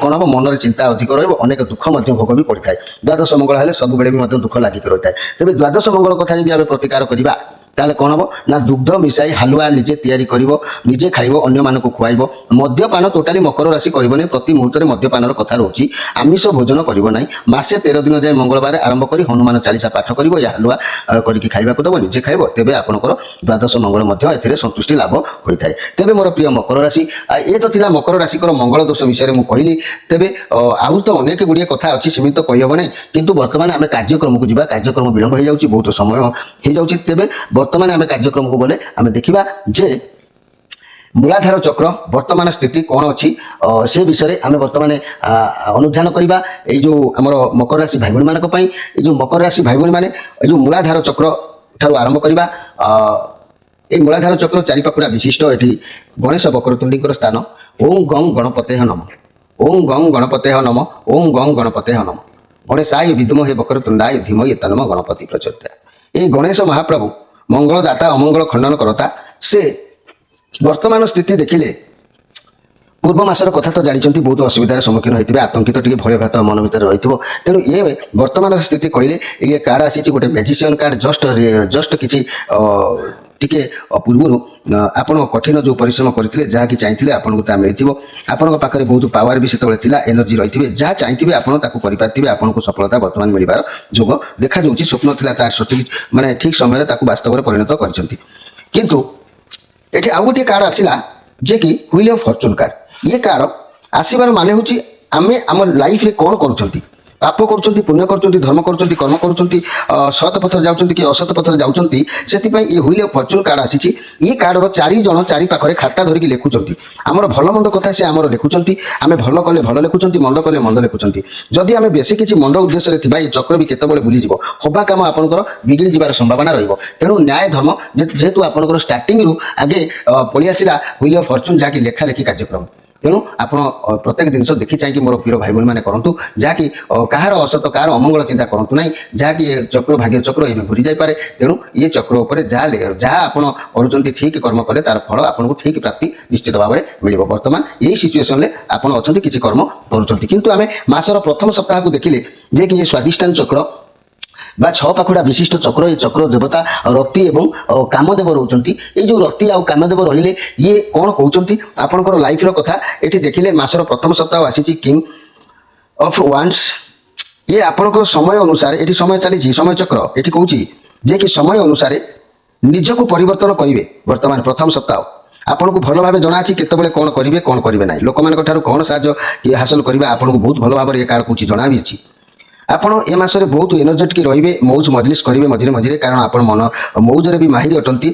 କ'ଣ ହେବ, ମନରେ ଚିନ୍ତା ଅଧିକ ରହିବ, ଅନେକ ଦୁଃଖ ମଧ୍ୟ ଭୋଗ ବି ପଡ଼ିଥାଏ। ଦ୍ୱାଦଶ ମଙ୍ଗଳ ହେଲେ ସବୁବେଳେ ବି ମଧ୍ୟ ଦୁଃଖ ଲାଗିକି ରହିଥାଏ। ତେବେ ଦ୍ୱାଦଶ ମଙ୍ଗଳ କଥା ଯଦି ଆମେ ପ୍ରତିକାର କରିବା, ତାହେଲେ କ'ଣ ହେବ ନା ଦୁଗ୍ଧ ମିଶାଇ ହାଲୁଆ ନିଜେ ତିଆରି କରିବ, ନିଜେ ଖାଇବ, ଅନ୍ୟମାନଙ୍କୁ ଖୁଆଇବ। ମଦ୍ୟପାନ ଟୋଟାଲି ମକର ରାଶି କରିବନି, ପ୍ରତି ମୁହୂର୍ତ୍ତରେ ମଦ୍ୟପାନର କଥା ରହୁଛି। ଆମିଷ ଭୋଜନ କରିବ ନାହିଁ। ମାସେ 13 ଦିନ ଯାଏ ମଙ୍ଗଳବାର ଆରମ୍ଭ କରି ହନୁମାନ ଚାଳିଶା ପାଠ କରିବ, ଏ ହାଲୁଆ କରିକି ଖାଇବାକୁ ଦେବ, ନିଜେ ଖାଇବ। ତେବେ ଆପଣଙ୍କର ଦ୍ୱାଦଶ ମଙ୍ଗଳ ମଧ୍ୟ ଏଥିରେ ସନ୍ତୁଷ୍ଟି ଲାଭ ହୋଇଥାଏ। ତେବେ ମୋର ପ୍ରିୟ ମକର ରାଶି, ଏ ତ ଥିଲା ମକର ରାଶିଙ୍କର ମଙ୍ଗଳ ଦୋଷ ବିଷୟରେ ମୁଁ କହିଲି। ତେବେ ଆହୁରି ତ ଅନେକ ଗୁଡ଼ିଏ କଥା ଅଛି, ସେମିତି ତ କହିହେବ ନାହିଁ। କିନ୍ତୁ ବର୍ତ୍ତମାନ ଆମେ କାର୍ଯ୍ୟକ୍ରମକୁ ଯିବା। କାର୍ଯ୍ୟକ୍ରମ ବିଳମ୍ବ ହୋଇଯାଉଛି, ବହୁତ ସମୟ ହୋଇଯାଉଛି। ତେବେ ବର୍ତ୍ତମାନ ଆମେ କାର୍ଯ୍ୟକ୍ରମକୁ ଗଲେ ଆମେ ଦେଖିବା ଯେ ମୂଳାଧାର ଚକ୍ର ବର୍ତ୍ତମାନ ସ୍ଥିତି କ'ଣ ଅଛି, ସେ ବିଷୟରେ ଆମେ ବର୍ତ୍ତମାନ ଅନୁଧ୍ୟାନ କରିବା। ଏଇ ଯେଉଁ ଆମର ମକର ରାଶି ଭାଇ ଭଉଣୀମାନଙ୍କ ପାଇଁ, ଏଇ ଯେଉଁ ମକର ରାଶି ଭାଇ ଭଉଣୀମାନେ ଏଇ ଯେଉଁ ମୂଳାଧାର ଚକ୍ର ଠାରୁ ଆରମ୍ଭ କରିବା। এই ମୂଳାଧାର ଚକ୍ର ଚାରିପାଖୁଡ଼ା ବିଶିଷ୍ଟ ଏଠି ଗଣେଶ ବକ୍ରତୁଣ୍ଡୀଙ୍କର ସ୍ଥାନ। ଓಂ ଗଂ ଗଣପତେହ ନମ, ଓಂ ଗଂ ଗଣପତେହ ନମ, ଓಂ ଗଂ ଗଣପତେହ ନମ। ଗଣେଶାୟ ବିଦ୍ମହେ ବକ୍ରତୁଣ୍ଡାୟ ଧୀମହି ତନ୍ନୋ ଗଣପତି ପ୍ରଚୋଦୟାତ୍। এই ଗଣେଶ ମହାପ୍ରଭୁ ମଙ୍ଗଳଦାତା ଅମଙ୍ଗଳ ଖଣ୍ଡନ କରତା। ସେ ବର୍ତ୍ତମାନ ସ୍ଥିତି ଦେଖିଲେ ପୂର୍ବ ମାସର କଥା ତ ଜାଣିଛନ୍ତି, ବହୁତ ଅସୁବିଧାର ସମ୍ମୁଖୀନ ହୋଇଥିବେ, ଆତଙ୍କିତ ଟିକେ ଭୟଘାତ ମନ ଭିତରେ ରହିଥିବ। ତେଣୁ ଏ ବର୍ତ୍ତମାନର ସ୍ଥିତି କହିଲେ ଇଏ କାର୍ଡ଼ ଆସିଛି ଗୋଟେ ମ୍ୟାଜିସିଆନ୍ କାର୍ଡ଼। ଜଷ୍ଟ କିଛି ଟିକେ ପୂର୍ବରୁ ଆପଣ କଠିନ ଯେଉଁ ପରିଶ୍ରମ କରିଥିଲେ, ଯାହାକି ଚାହିଁଥିଲେ ଆପଣଙ୍କୁ ତାହା ମିଳିଥିବ। ଆପଣଙ୍କ ପାଖରେ ବହୁତ ପାୱାର ବି ସେତେବେଳେ ଥିଲା, ଏନର୍ଜି ରହିଥିବେ, ଯାହା ଚାହିଁଥିବେ ଆପଣ ତାକୁ କରିପାରିଥିବେ। ଆପଣଙ୍କୁ ସଫଳତା ବର୍ତ୍ତମାନ ମିଳିବାର ଯୋଗ ଦେଖାଯାଉଛି। ସ୍ୱପ୍ନ ଥିଲା, ତାର ସଠିକ୍ ମାନେ ଠିକ୍ ସମୟରେ ତାକୁ ବାସ୍ତବରେ ପରିଣତ କରିଛନ୍ତି। କିନ୍ତୁ ଏଠି ଆଉ ଗୋଟିଏ କାର୍ଡ଼ ଆସିଲା, ଯେ କି ହ୍ୱିଲ୍ ଅଫ୍ ଫର୍ଚୁନ୍ କାର୍ଡ଼। ଇଏ କାର୍ଡ଼ ଆସିବାର ମାନେ ହେଉଛି ଆମେ ଆମ ଲାଇଫରେ କ'ଣ କରୁଛନ୍ତି। ପାପ କରୁଛନ୍ତି, ପୁଣ୍ୟ କରୁଛନ୍ତି, ଧର୍ମ କରୁଛନ୍ତି, କର୍ମ କରୁଛନ୍ତି, ସତ ପଥରେ ଯାଉଛନ୍ତି କି ଅସତ ପଥରେ ଯାଉଛନ୍ତି, ସେଥିପାଇଁ ଏ ହୁଇଲ୍ ଅଫ୍ ଫର୍ଚୁନ୍ କାର୍ଡ଼ ଆସିଛି। ଏ କାର୍ଡ଼ର 4 ଜଣ ଚାରି ପାଖରେ ଖାତା ଧରିକି ଲେଖୁଛନ୍ତି। ଆମର ଭଲ ମନ୍ଦ କଥା ସେ ଆମର ଲେଖୁଛନ୍ତି। ଆମେ ଭଲ କଲେ ଭଲ ଲେଖୁଛନ୍ତି, ମନ୍ଦ କଲେ ମନ୍ଦ ଲେଖୁଛନ୍ତି। ଯଦି ଆମେ ବେଶୀ କିଛି ମନ୍ଦ ଉଦ୍ଦେଶ୍ୟରେ ଥିବା ଏ ଚକ୍ର ବି କେତେବେଳେ ବୁଲିଯିବ, ହବା କାମ ଆପଣଙ୍କର ବିଗିଡ଼ି ଯିବାର ସମ୍ଭାବନା ରହିବ। ତେଣୁ ନ୍ୟାୟ ଧର୍ମ ଯେହେତୁ ଆପଣଙ୍କର ଷ୍ଟାର୍ଟିଂରୁ ଆଗେ ପଳେଇ ଆସିଲା ହୁଇଲ୍ ଅଫ୍ ଫର୍ଚୁନ୍, ଯାହାକି ଲେଖାଲେଖି କାର୍ଯ୍ୟକ୍ରମ। ତେଣୁ ଆପଣ ପ୍ରତ୍ୟେକ ଜିନିଷ ଦେଖି ଚାହିଁକି ମୋର ପ୍ରିୟ ଭାଇ ଭଉଣୀମାନେ କରନ୍ତୁ, ଯାହାକି କାହାର ଅସତ କାହାର ଅମଙ୍ଗଳ ଚିନ୍ତା କରନ୍ତୁ ନାହିଁ, ଯାହାକି ଏ ଚକ୍ର ଭାଗ୍ୟ ଚକ୍ର ଏବେ ଘୁରି ଯାଇପାରେ। ତେଣୁ ଏ ଚକ୍ର ଉପରେ ଯାହା ଆପଣ କରୁଛନ୍ତି ଠିକ୍ କର୍ମ କଲେ ତାର ଫଳ ଆପଣଙ୍କୁ ଠିକ୍ ପ୍ରାପ୍ତି ନିଶ୍ଚିତ ଭାବରେ ମିଳିବ। ବର୍ତ୍ତମାନ ଏଇ ସିଚୁଏସନରେ ଆପଣ ଅଛନ୍ତି, କିଛି କର୍ମ କରୁଛନ୍ତି, କିନ୍ତୁ ଆମେ ମାସର ପ୍ରଥମ ସପ୍ତାହକୁ ଦେଖିଲେ ଯେ କି ଏ ସ୍ୱାଦିଷ୍ଟାନ ଚକ୍ର ବା 6 ପାଖୁଡ଼ା ବିଶିଷ୍ଟ ଚକ୍ର, ଏ ଚକ୍ର ଦେବତା ରତି ଏବଂ କାମଦେବ ରହୁଛନ୍ତି। ଏଇ ଯେଉଁ ରତି ଆଉ କାମଦେବ ରହିଲେ ଇଏ କ'ଣ କହୁଛନ୍ତି ଆପଣଙ୍କର ଲାଇଫର କଥା। ଏଠି ଦେଖିଲେ ମାସର ପ୍ରଥମ ସପ୍ତାହ ଆସିଛି କିଙ୍ଗ ଅଫ୍ ୱାଣ୍ଡସ୍। ଇଏ ଆପଣଙ୍କ ସମୟ ଅନୁସାରେ, ଏଠି ସମୟ ଚାଲିଛି, ସମୟ ଚକ୍ର ଏଠି କହୁଛି ଯେ କି ସମୟ ଅନୁସାରେ ନିଜକୁ ପରିବର୍ତ୍ତନ କରିବେ। ବର୍ତ୍ତମାନ ପ୍ରଥମ ସପ୍ତାହ ଆପଣଙ୍କୁ ଭଲ ଭାବେ ଜଣାଅଛି କେତେବେଳେ କ'ଣ କରିବେ, କ'ଣ କରିବେ ନାହିଁ, ଲୋକମାନଙ୍କ ଠାରୁ କ'ଣ ସାହାଯ୍ୟ ହାସଲ କରିବା ଆପଣଙ୍କୁ ବହୁତ ଭଲ ଭାବରେ ଏ କାର୍ଡ଼ କହୁଛି, ଜଣା ବି ଅଛି। ଆପଣ ଏ ମାସରେ ବହୁତ ଏନର୍ଜେଟିକ୍ ରହିବେ, ମୌଜ ମଜଲିସ୍ କରିବେ ମଝିରେ ମଝିରେ, କାରଣ ଆପଣ ମନ ମୌଜରେ ବି ମାହିର ଅଟନ୍ତି।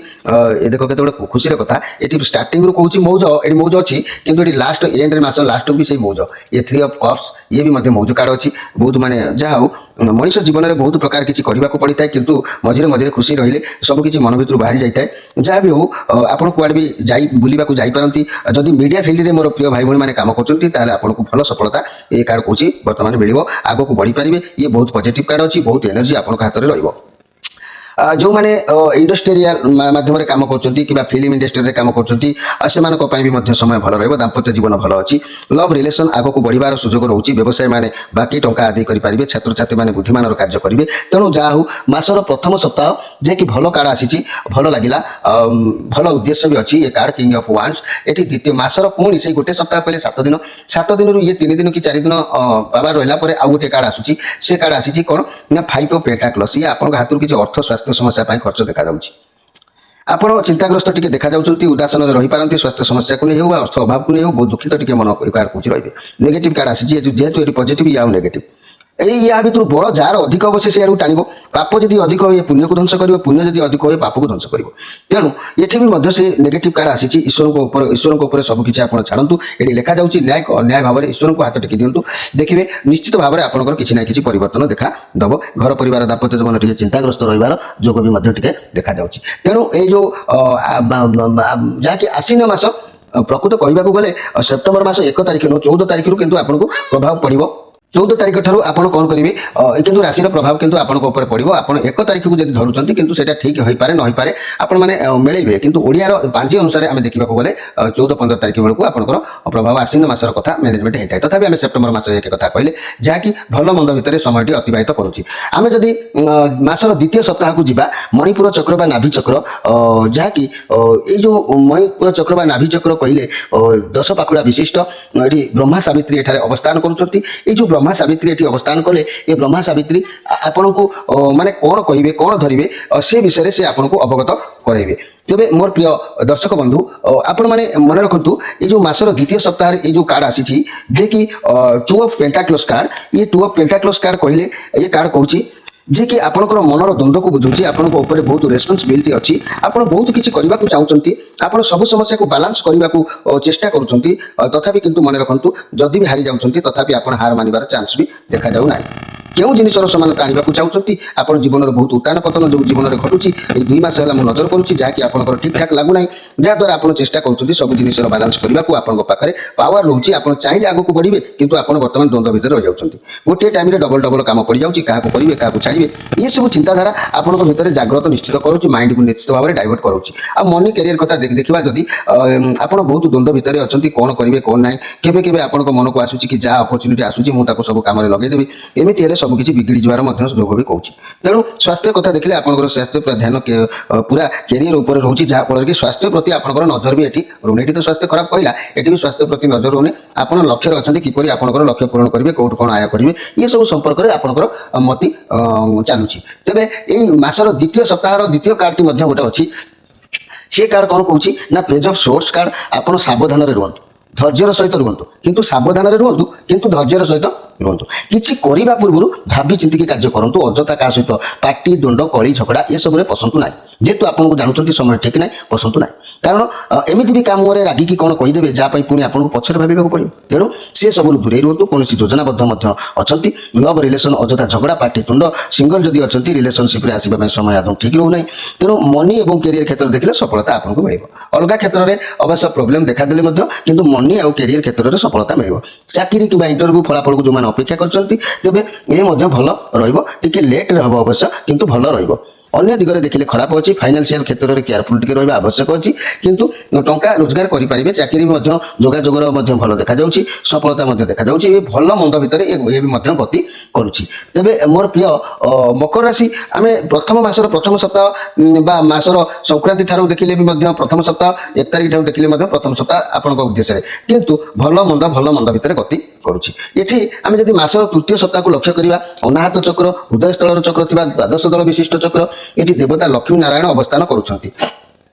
ଏ ଦେଖ କେତେ ଗୋଟେ ଖୁସିର କଥା, ଏଠି ଷ୍ଟାର୍ଟିଂରୁ କହୁଛି ମୌଜ, ଏଠି ମୌଜ ଅଛି, କିନ୍ତୁ ଏଠି ଲାଷ୍ଟ ଏଣ୍ଡରେ ମାସ ଲାଷ୍ଟକୁ ବି ସେଇ ମୌଜ। ଏ 3 ଅଫ୍ କପ୍ସ ଇଏ ବି ମଧ୍ୟ ମୌଜ କାର୍ଡ଼ ଅଛି। ବହୁତ ମାନେ ଯାହା ହଉ ମଣିଷ ଜୀବନରେ ବହୁତ ପ୍ରକାର କିଛି କରିବାକୁ ପଡ଼ିଥାଏ, କିନ୍ତୁ ମଝିରେ ମଝିରେ ଖୁସି ରହିଲେ ସବୁକିଛି ମନ ଭିତରୁ ବାହାରି ଯାଇଥାଏ। ଯାହା ବି ହଉ ଆପଣ କୁଆଡ଼େ ବି ବୁଲିବାକୁ ଯାଇପାରନ୍ତି। ଯଦି ମିଡ଼ିଆ ଫିଲ୍ଡରେ ମୋର ପ୍ରିୟ ଭାଇ ଭଉଣୀମାନେ କାମ କରୁଛନ୍ତି ତାହେଲେ ଆପଣଙ୍କୁ ଭଲ ସଫଳତା ଏ କାର୍ଡ଼ କହୁଛି ବର୍ତ୍ତମାନ ମିଳିବ, ଆଗକୁ ବଢ଼ିପାରିବେ। ଇଏ ବହୁତ ପଜିଟିଭ କାର୍ଡ଼ ଅଛି, ବହୁତ ଏନର୍ଜି ଆପଣଙ୍କ ହାତରେ ରହିବ। ଯେଉଁମାନେ ଇଣ୍ଡଷ୍ଟ୍ରିଆଲ ମାଧ୍ୟମରେ କାମ କରୁଛନ୍ତି କିମ୍ବା ଫିଲ୍ମ ଇଣ୍ଡଷ୍ଟ୍ରିରେ କାମ କରୁଛନ୍ତି ସେମାନଙ୍କ ପାଇଁ ବି ମଧ୍ୟ ସମୟ ଭଲ ରହିବ। ଦାମ୍ପତ୍ୟ ଜୀବନ ଭଲ ଅଛି, ଲଭ୍ ରିଲେସନ୍ ଆଗକୁ ବଢ଼ିବାର ସୁଯୋଗ ରହୁଛି। ବ୍ୟବସାୟୀମାନେ ବାକି ଟଙ୍କା ଆଦାୟ କରିପାରିବେ, ଛାତ୍ରଛାତ୍ରୀମାନେ ବୁଦ୍ଧିମାନର କାର୍ଯ୍ୟ କରିବେ। ତେଣୁ ଯାହା ହଉ ମାସର ପ୍ରଥମ ସପ୍ତାହ ଯିଏକି ଭଲ କାର୍ଡ଼ ଆସିଛି, ଭଲ ଲାଗିଲା, ଭଲ ଉଦ୍ଦେଶ୍ୟ ବି ଅଛି ଏ କାର୍ଡ଼ କିଙ୍ଗ ଅଫ୍ ୱାଣ୍ଡସ୍। ଏଠି ଦ୍ୱିତୀୟ ମାସର ପୁଣି ସେଇ ଗୋଟେ ସପ୍ତାହ କହିଲେ 7 ଦିନ, 7 ଦିନରୁ ଇଏ 3 ଦିନ କି 4 ଦିନ ପାୱାର ରହିଲା ପରେ ଆଉ ଗୋଟେ କାର୍ଡ଼ ଆସୁଛି। ସେ କାର୍ଡ଼ ଆସିଛି କ'ଣ ନା 5 ଅଫ୍ ପେଣ୍ଟାକ୍ଲସ୍। ଇଏ ଆପଣଙ୍କ ହାତରୁ କିଛି ଅର୍ଥ ସ୍ୱାସ୍ଥ୍ୟ ସମସ୍ୟା ପାଇଁ ଖର୍ଚ୍ଚ ଦେଖାଯାଉଛି। ଆପଣ ଚିନ୍ତାଗ୍ରସ୍ତ ଟିକେ ଦେଖାଯାଉଛନ୍ତି, ଉଦାସନରେ ରହିପାରନ୍ତି, ସ୍ୱାସ୍ଥ୍ୟ ସମସ୍ୟାକୁ ନେଇ ହେଉ ବା ଅର୍ଥ ଅଭାବକୁ ନେଇ ହେଉ, ବହୁତ ଦୁଃଖିତ ଟିକେ ମନ କାର୍ଡ଼ କହୁଛି ରହିବେ। ନେଗେଟିଭ୍ କାର୍ଡ଼ ଆସିଛି, ଯେହେତୁ ଏଠି ପଜିଟିଭ୍ ଆଉ ନେଗେଟିଭ୍। ୟା ଭିତରୁ ବଡ଼ ଯାହାର ଅଧିକ ହେବ ସେ ଆଡ଼କୁ ଟାଣିବ। ପାପ ଯଦି ଅଧିକ ହୁଏ ପୁଣ୍ୟକୁ ଧ୍ୱଂସ କରିବ, ପୁଣ୍ୟ ଯଦି ଅଧିକ ହୁଏ ପାପକୁ ଧ୍ୱଂସ କରିବ। ତେଣୁ ଏଠି ବି ମଧ୍ୟ ସେ ନେଗେଟିଭ୍ କାର୍ଡ଼ ଆସିଛି। ଈଶ୍ୱରଙ୍କ ଉପରେ ସବୁକିଛି ଆପଣ ଛାଡ଼ନ୍ତୁ। ଏଠି ଲେଖାଯାଉଛି ନ୍ୟାୟ ଅନ୍ୟାୟ ଭାବରେ ଈଶ୍ୱରଙ୍କୁ ହାତ ଟେକି ଦିଅନ୍ତୁ, ଦେଖିବେ ନିଶ୍ଚିତ ଭାବରେ ଆପଣଙ୍କର କିଛି ନା କିଛି ପରିବର୍ତ୍ତନ ଦେଖାଦେବ। ଘର ପରିବାର ଦାମ୍ପତ୍ୟ ଜୀବନ ଟିକେ ଚିନ୍ତାଗ୍ରସ୍ତ ରହିବାର ଯୋଗ ବି ମଧ୍ୟ ଟିକେ ଦେଖାଯାଉଛି। ତେଣୁ ଏଇ ଯେଉଁ ଯାହାକି ଆଶ୍ୱିନ ମାସ, ପ୍ରକୃତ କହିବାକୁ ଗଲେ ସେପ୍ଟେମ୍ବର ମାସ 1 ତାରିଖ ନୁହେଁ 14 ତାରିଖରୁ କିନ୍ତୁ ଆପଣଙ୍କୁ ପ୍ରଭାବ ପଡ଼ିବ। 14 ତାରିଖ ଠାରୁ ଆପଣ କ'ଣ କରିବେ, କିନ୍ତୁ ରାଶିର ପ୍ରଭାବ କିନ୍ତୁ ଆପଣଙ୍କ ଉପରେ ପଡ଼ିବ। ଆପଣ 1 ତାରିଖକୁ ଯଦି ଧରୁଛନ୍ତି କିନ୍ତୁ ସେଇଟା ଠିକ୍ ହୋଇପାରେ ନ ହୋଇପାରେ, ଆପଣମାନେ ମିଳେଇବେ। କିନ୍ତୁ ଓଡ଼ିଆର ପାଞ୍ଜି ଅନୁସାରେ ଆମେ ଦେଖିବାକୁ ଗଲେ 14-15 ତାରିଖ ବେଳକୁ ଆପଣଙ୍କର ପ୍ରଭାବ ଆଶ୍ୱିନ ମାସର କଥା ମ୍ୟାନେଜମେଣ୍ଟ ହେଇଥାଏ। ତଥାପି ଆମେ ସେପ୍ଟେମ୍ବର ମାସ 1 କଥା କହିଲେ, ଯାହାକି ଭଲ ମନ୍ଦ ଭିତରେ ସମୟଟି ଅତିବାହିତ କରୁଛି। ଆମେ ଯଦି ମାସର ଦ୍ୱିତୀୟ ସପ୍ତାହକୁ ଯିବା, ମଣିପୁର ଚକ୍ର ବା ନାଭି ଚକ୍ର, ଯାହାକି ଏଇ ଯେଉଁ ମଣିପୁର ଚକ୍ର ବା ନାଭି ଚକ୍ର କହିଲେ 10 ପାଖୁଡ଼ା ବିଶିଷ୍ଟ, ଏଠି ବ୍ରହ୍ମା ସାବିତ୍ରୀ ଏଠାରେ ଅବସ୍ଥାନ କରୁଛନ୍ତି। ଏଇ ଯେଉଁ ବ୍ରହ୍ମା ସାବିତ୍ରୀ ଏଠି ଅବସ୍ଥାନ କଲେ, ଏ ବ୍ରହ୍ମା ସାବିତ୍ରୀ ଆପଣଙ୍କୁ ମାନେ କ'ଣ କହିବେ, କ'ଣ ଧରିବେ, ସେ ବିଷୟରେ ସେ ଆପଣଙ୍କୁ ଅବଗତ କରାଇବେ। ତେବେ ମୋର ପ୍ରିୟ ଦର୍ଶକ ବନ୍ଧୁ, ଆପଣମାନେ ମନେ ରଖନ୍ତୁ ଏଇ ଯେଉଁ ମାସର ଦ୍ୱିତୀୟ ସପ୍ତାହରେ ଏଇ ଯେଉଁ କାର୍ଡ଼ ଆସିଛି ଯେ କି 2 ଅଫ୍ ପେଣ୍ଟାକ୍ଲସ୍ କାର୍ଡ଼। ଇଏ 2 ଅଫ୍ ପେଣ୍ଟାକ୍ଲସ୍ କାର୍ଡ଼ କହିଲେ ଏ କାର୍ଡ଼ କହୁଛି ଯେ କି ଆପଣଙ୍କର ମନର ଦ୍ୱନ୍ଦ୍ୱକୁ ବୁଝୁଛି, ଆପଣଙ୍କ ଉପରେ ବହୁତ ରେସ୍ପନ୍ସିବିଲିଟି ଅଛି, ଆପଣ ବହୁତ କିଛି କରିବାକୁ ଚାହୁଁଛନ୍ତି, ଆପଣ ସବୁ ସମସ୍ୟାକୁ ବାଲାନ୍ସ କରିବାକୁ ଚେଷ୍ଟା କରୁଛନ୍ତି। ତଥାପି କିନ୍ତୁ ମନେ ରଖନ୍ତୁ ଯଦି ବି ହାରି ଯାଉଛନ୍ତି ତଥାପି ଆପଣ ହାର ମାନିବାର ଚାନ୍ସ ବି ଦେଖାଯାଉ ନାହିଁ। କେଉଁ ଜିନିଷର ସମାନତା ଆଣିବାକୁ ଚାହୁଁଛନ୍ତି, ଆପଣ ଜୀବନର ବହୁତ ଉତ୍ଥାନ ପତନ ଯେଉଁ ଜୀବନରେ ଘଟୁଛି ଏଇ 2 ମାସ ହେଲା ମୁଁ ନଜର କରୁଛି, ଯାହାକି ଆପଣଙ୍କର ଠିକ୍ଠାକ୍ ଲାଗୁନାହିଁ, ଯାହାଦ୍ୱାରା ଆପଣ ଚେଷ୍ଟା କରୁଛନ୍ତି ସବୁ ଜିନିଷର ବାଲାନ୍ସ କରିବାକୁ। ଆପଣଙ୍କ ପାଖରେ ପାୱାର ରହୁଛି, ଆପଣ ଚାହିଁଲେ ଆଗକୁ ବଢ଼ିବେ, କିନ୍ତୁ ଆପଣ ବର୍ତ୍ତମାନ ଦ୍ୱନ୍ଦ୍ୱ ଭିତରେ ରହିଯାଉଛନ୍ତି। ଗୋଟିଏ ଟାଇମ୍ରେ ଡବଲ କାମ ପଡ଼ିଯାଉଛି, କାହାକୁ କରିବେ କାହାକୁ ଛାଡ଼ିବେ, ଏସବୁ ଚିନ୍ତାଧାରା ଆପଣଙ୍କ ଭିତରେ ଜାଗ୍ରତ ନିଶ୍ଚିତ କରୁଛି, ମାଇଣ୍ଡକୁ ନିଶ୍ଚିତ ଭାବରେ ଡାଇଭର୍ଟ କରୁଛି। ଆଉ ମନି କ୍ୟାରିୟର କଥା ଦେଖିବା ଯଦି ଆପଣ ବହୁତ ଦ୍ୱନ୍ଦ୍ୱ ଭିତରେ ଅଛନ୍ତି, କ'ଣ କରିବେ କ'ଣ ନାହିଁ, କେବେ କେବେ ଆପଣଙ୍କ ମନକୁ ଆସୁଛି କି ଯାହା ଅପରଚ୍ୟୁନିଟି ଆସୁଛି ମୁଁ ତାକୁ ସବୁ କାମରେ ଲଗେଇଦେବି, ଏମିତି ହେଲେ ସବୁକିଛି ବିଗିଡ଼ି ଯିବାର ମଧ୍ୟ ଯୋଗ ବି କହୁଛି। ତେଣୁ ସ୍ୱାସ୍ଥ୍ୟ କଥା ଦେଖିଲେ ଆପଣଙ୍କର ସ୍ୱାସ୍ଥ୍ୟ ପୁରା ଧ୍ୟାନ ପୁରା କ୍ୟାରିୟର ଉପରେ ରହୁଛି, ଯାହାଫଳରେ କି ସ୍ୱାସ୍ଥ୍ୟ ପ୍ରତି ଆପଣଙ୍କର ନଜର ବି ଏଠି ରହୁନି। ଏଠି ତ ସ୍ୱାସ୍ଥ୍ୟ ଖରାପ କହିଲା, ଏଠି ବି ସ୍ୱାସ୍ଥ୍ୟ ପ୍ରତି ନଜର ରହୁନି। ଆପଣ ଲକ୍ଷ୍ୟରେ ଅଛନ୍ତି କିପରି ଆପଣଙ୍କର ଲକ୍ଷ୍ୟ ପୂରଣ କରିବେ, କେଉଁଠୁ କ'ଣ ଆୟ କରିବେ, ଏସବୁ ସମ୍ପର୍କରେ ଆପଣଙ୍କର ମତି ଚାଲୁଛି। ତେବେ ଏଇ ମାସର ଦ୍ୱିତୀୟ ସପ୍ତାହର ଦ୍ୱିତୀୟ କାର୍ଡ଼ଟି ମଧ୍ୟ ଗୋଟେ ଅଛି। ସେ କାର୍ଡ଼ କ'ଣ କହୁଛି ନା ପେଜ୍ ଅଫ୍ ସୋର୍ଟସ୍ କାର୍ଡ଼। ଆପଣ ସାବଧାନରେ ରୁହନ୍ତୁ, ଧୈର୍ଯ୍ୟର ସହିତ ରୁହନ୍ତୁ, କିନ୍ତୁ ସାବଧାନରେ ରୁହନ୍ତୁ, କିନ୍ତୁ ଧୈର୍ଯ୍ୟର ସହିତ ରୁହନ୍ତୁ। କିଛି କରିବା ପୂର୍ବରୁ ଭାବି ଚିନ୍ତିକି କାର୍ଯ୍ୟ କରନ୍ତୁ। ଅଯଥା କାହା ସହିତ ପାଟି ଦ୍ୱନ୍ଦ କଳି ଝଗଡ଼ା ଏସବୁରେ ପସନ୍ତୁ ନାହିଁ। ଯେହେତୁ ଆପଣଙ୍କୁ ଜାଣୁଛନ୍ତି ସମୟ ଠିକ୍ ନାହିଁ, ପସନ୍ତୁ ନାହିଁ। କାରଣ ଏମିତି ବି କାମରେ ରାଗିକି କ'ଣ କହିଦେବେ ଯାହା ପାଇଁ ପୁଣି ଆପଣଙ୍କୁ ପଛରେ ଭାବିବାକୁ ପଡ଼ିବ। ତେଣୁ ସେ ସବୁରୁ ଦୂରେଇ ରୁହନ୍ତୁ। କୌଣସି ଯୋଜନାବଦ୍ଧ ମଧ୍ୟ ଅଛନ୍ତି। ଲଭ୍ ରିଲେସନ୍ ଅଯଥା ଝଗଡ଼ା ପାଟି ତୁଣ୍ଡ ସିଙ୍ଗଲ ଯଦି ଅଛନ୍ତି ରିଲେସନସିପ୍ରେ ଆସିବା ପାଇଁ ସମୟ ଆଦୌ ଠିକ୍ ରହୁନାହିଁ। ତେଣୁ ମନି ଏବଂ କ୍ୟାରିୟର କ୍ଷେତ୍ରରେ ଦେଖିଲେ ସଫଳତା ଆପଣଙ୍କୁ ମିଳିବ। ଅଲଗା କ୍ଷେତ୍ରରେ ଅବଶ୍ୟ ପ୍ରୋବ୍ଲେମ୍ ଦେଖାଦେଲେ ମଧ୍ୟ କିନ୍ତୁ ମନି ଆଉ କ୍ୟାରିୟର କ୍ଷେତ୍ରରେ ସଫଳତା ମିଳିବ। ଚାକିରି କିମ୍ବା ଇଣ୍ଟରଭ୍ୟୁ ଫଳାଫଳକୁ ଯେଉଁମାନେ ଅପେକ୍ଷା କରିଛନ୍ତି ତେବେ ଏ ମଧ୍ୟ ଭଲ ରହିବ। ଟିକେ ଲେଟ୍ରେ ହେବ ଅବଶ୍ୟ, କିନ୍ତୁ ଭଲ ରହିବ। ଅନ୍ୟ ଦିଗରେ ଦେଖିଲେ ଖରାପ ଅଛି। ଫାଇନାନ୍ସିଆଲ କ୍ଷେତ୍ରରେ କେୟାରଫୁଲ ଟିକେ ରହିବା ଆବଶ୍ୟକ ଅଛି। କିନ୍ତୁ ଟଙ୍କା ରୋଜଗାର କରିପାରିବେ। ଚାକିରି ମଧ୍ୟ ଯୋଗାଯୋଗର ମଧ୍ୟ ଭଲ ଦେଖାଯାଉଛି। ସଫଳତା ମଧ୍ୟ ଦେଖାଯାଉଛି। ଏ ଭଲ ମନ୍ଦ ଭିତରେ ଏ ବି ମଧ୍ୟ ଗତି କରୁଛି। ତେବେ ମୋର ପ୍ରିୟ ମକର ରାଶି, ଆମେ ପ୍ରଥମ ମାସର ପ୍ରଥମ ସପ୍ତାହ ବା ମାସର ସଂକ୍ରାନ୍ତି ଠାରୁ ଦେଖିଲେ ବି ମଧ୍ୟ ପ୍ରଥମ ସପ୍ତାହ 1 ତାରିଖ ଠାରୁ ଦେଖିଲେ ମଧ୍ୟ ପ୍ରଥମ ସପ୍ତାହ ଆପଣଙ୍କ ଉଦ୍ଦେଶ୍ୟରେ କିନ୍ତୁ ଭଲ ମନ୍ଦ ଭିତରେ ଗତି କରୁଛି। ଏଠି ଆମେ ଯଦି ମାସର ତୃତୀୟ ସପ୍ତାହକୁ ଲକ୍ଷ୍ୟ କରିବା, ଅନାହତ ଚକ୍ର ହୃଦୟସ୍ଥଳର ଚକ୍ର ଥିବା ଦ୍ୱାଦଶ ଦଳ ବିଶିଷ୍ଟ ଚକ୍ର, ଏଠି ଦେବତା ଲକ୍ଷ୍ମୀ ନାରାୟଣ ଅବସ୍ଥାନ କରୁଛନ୍ତି।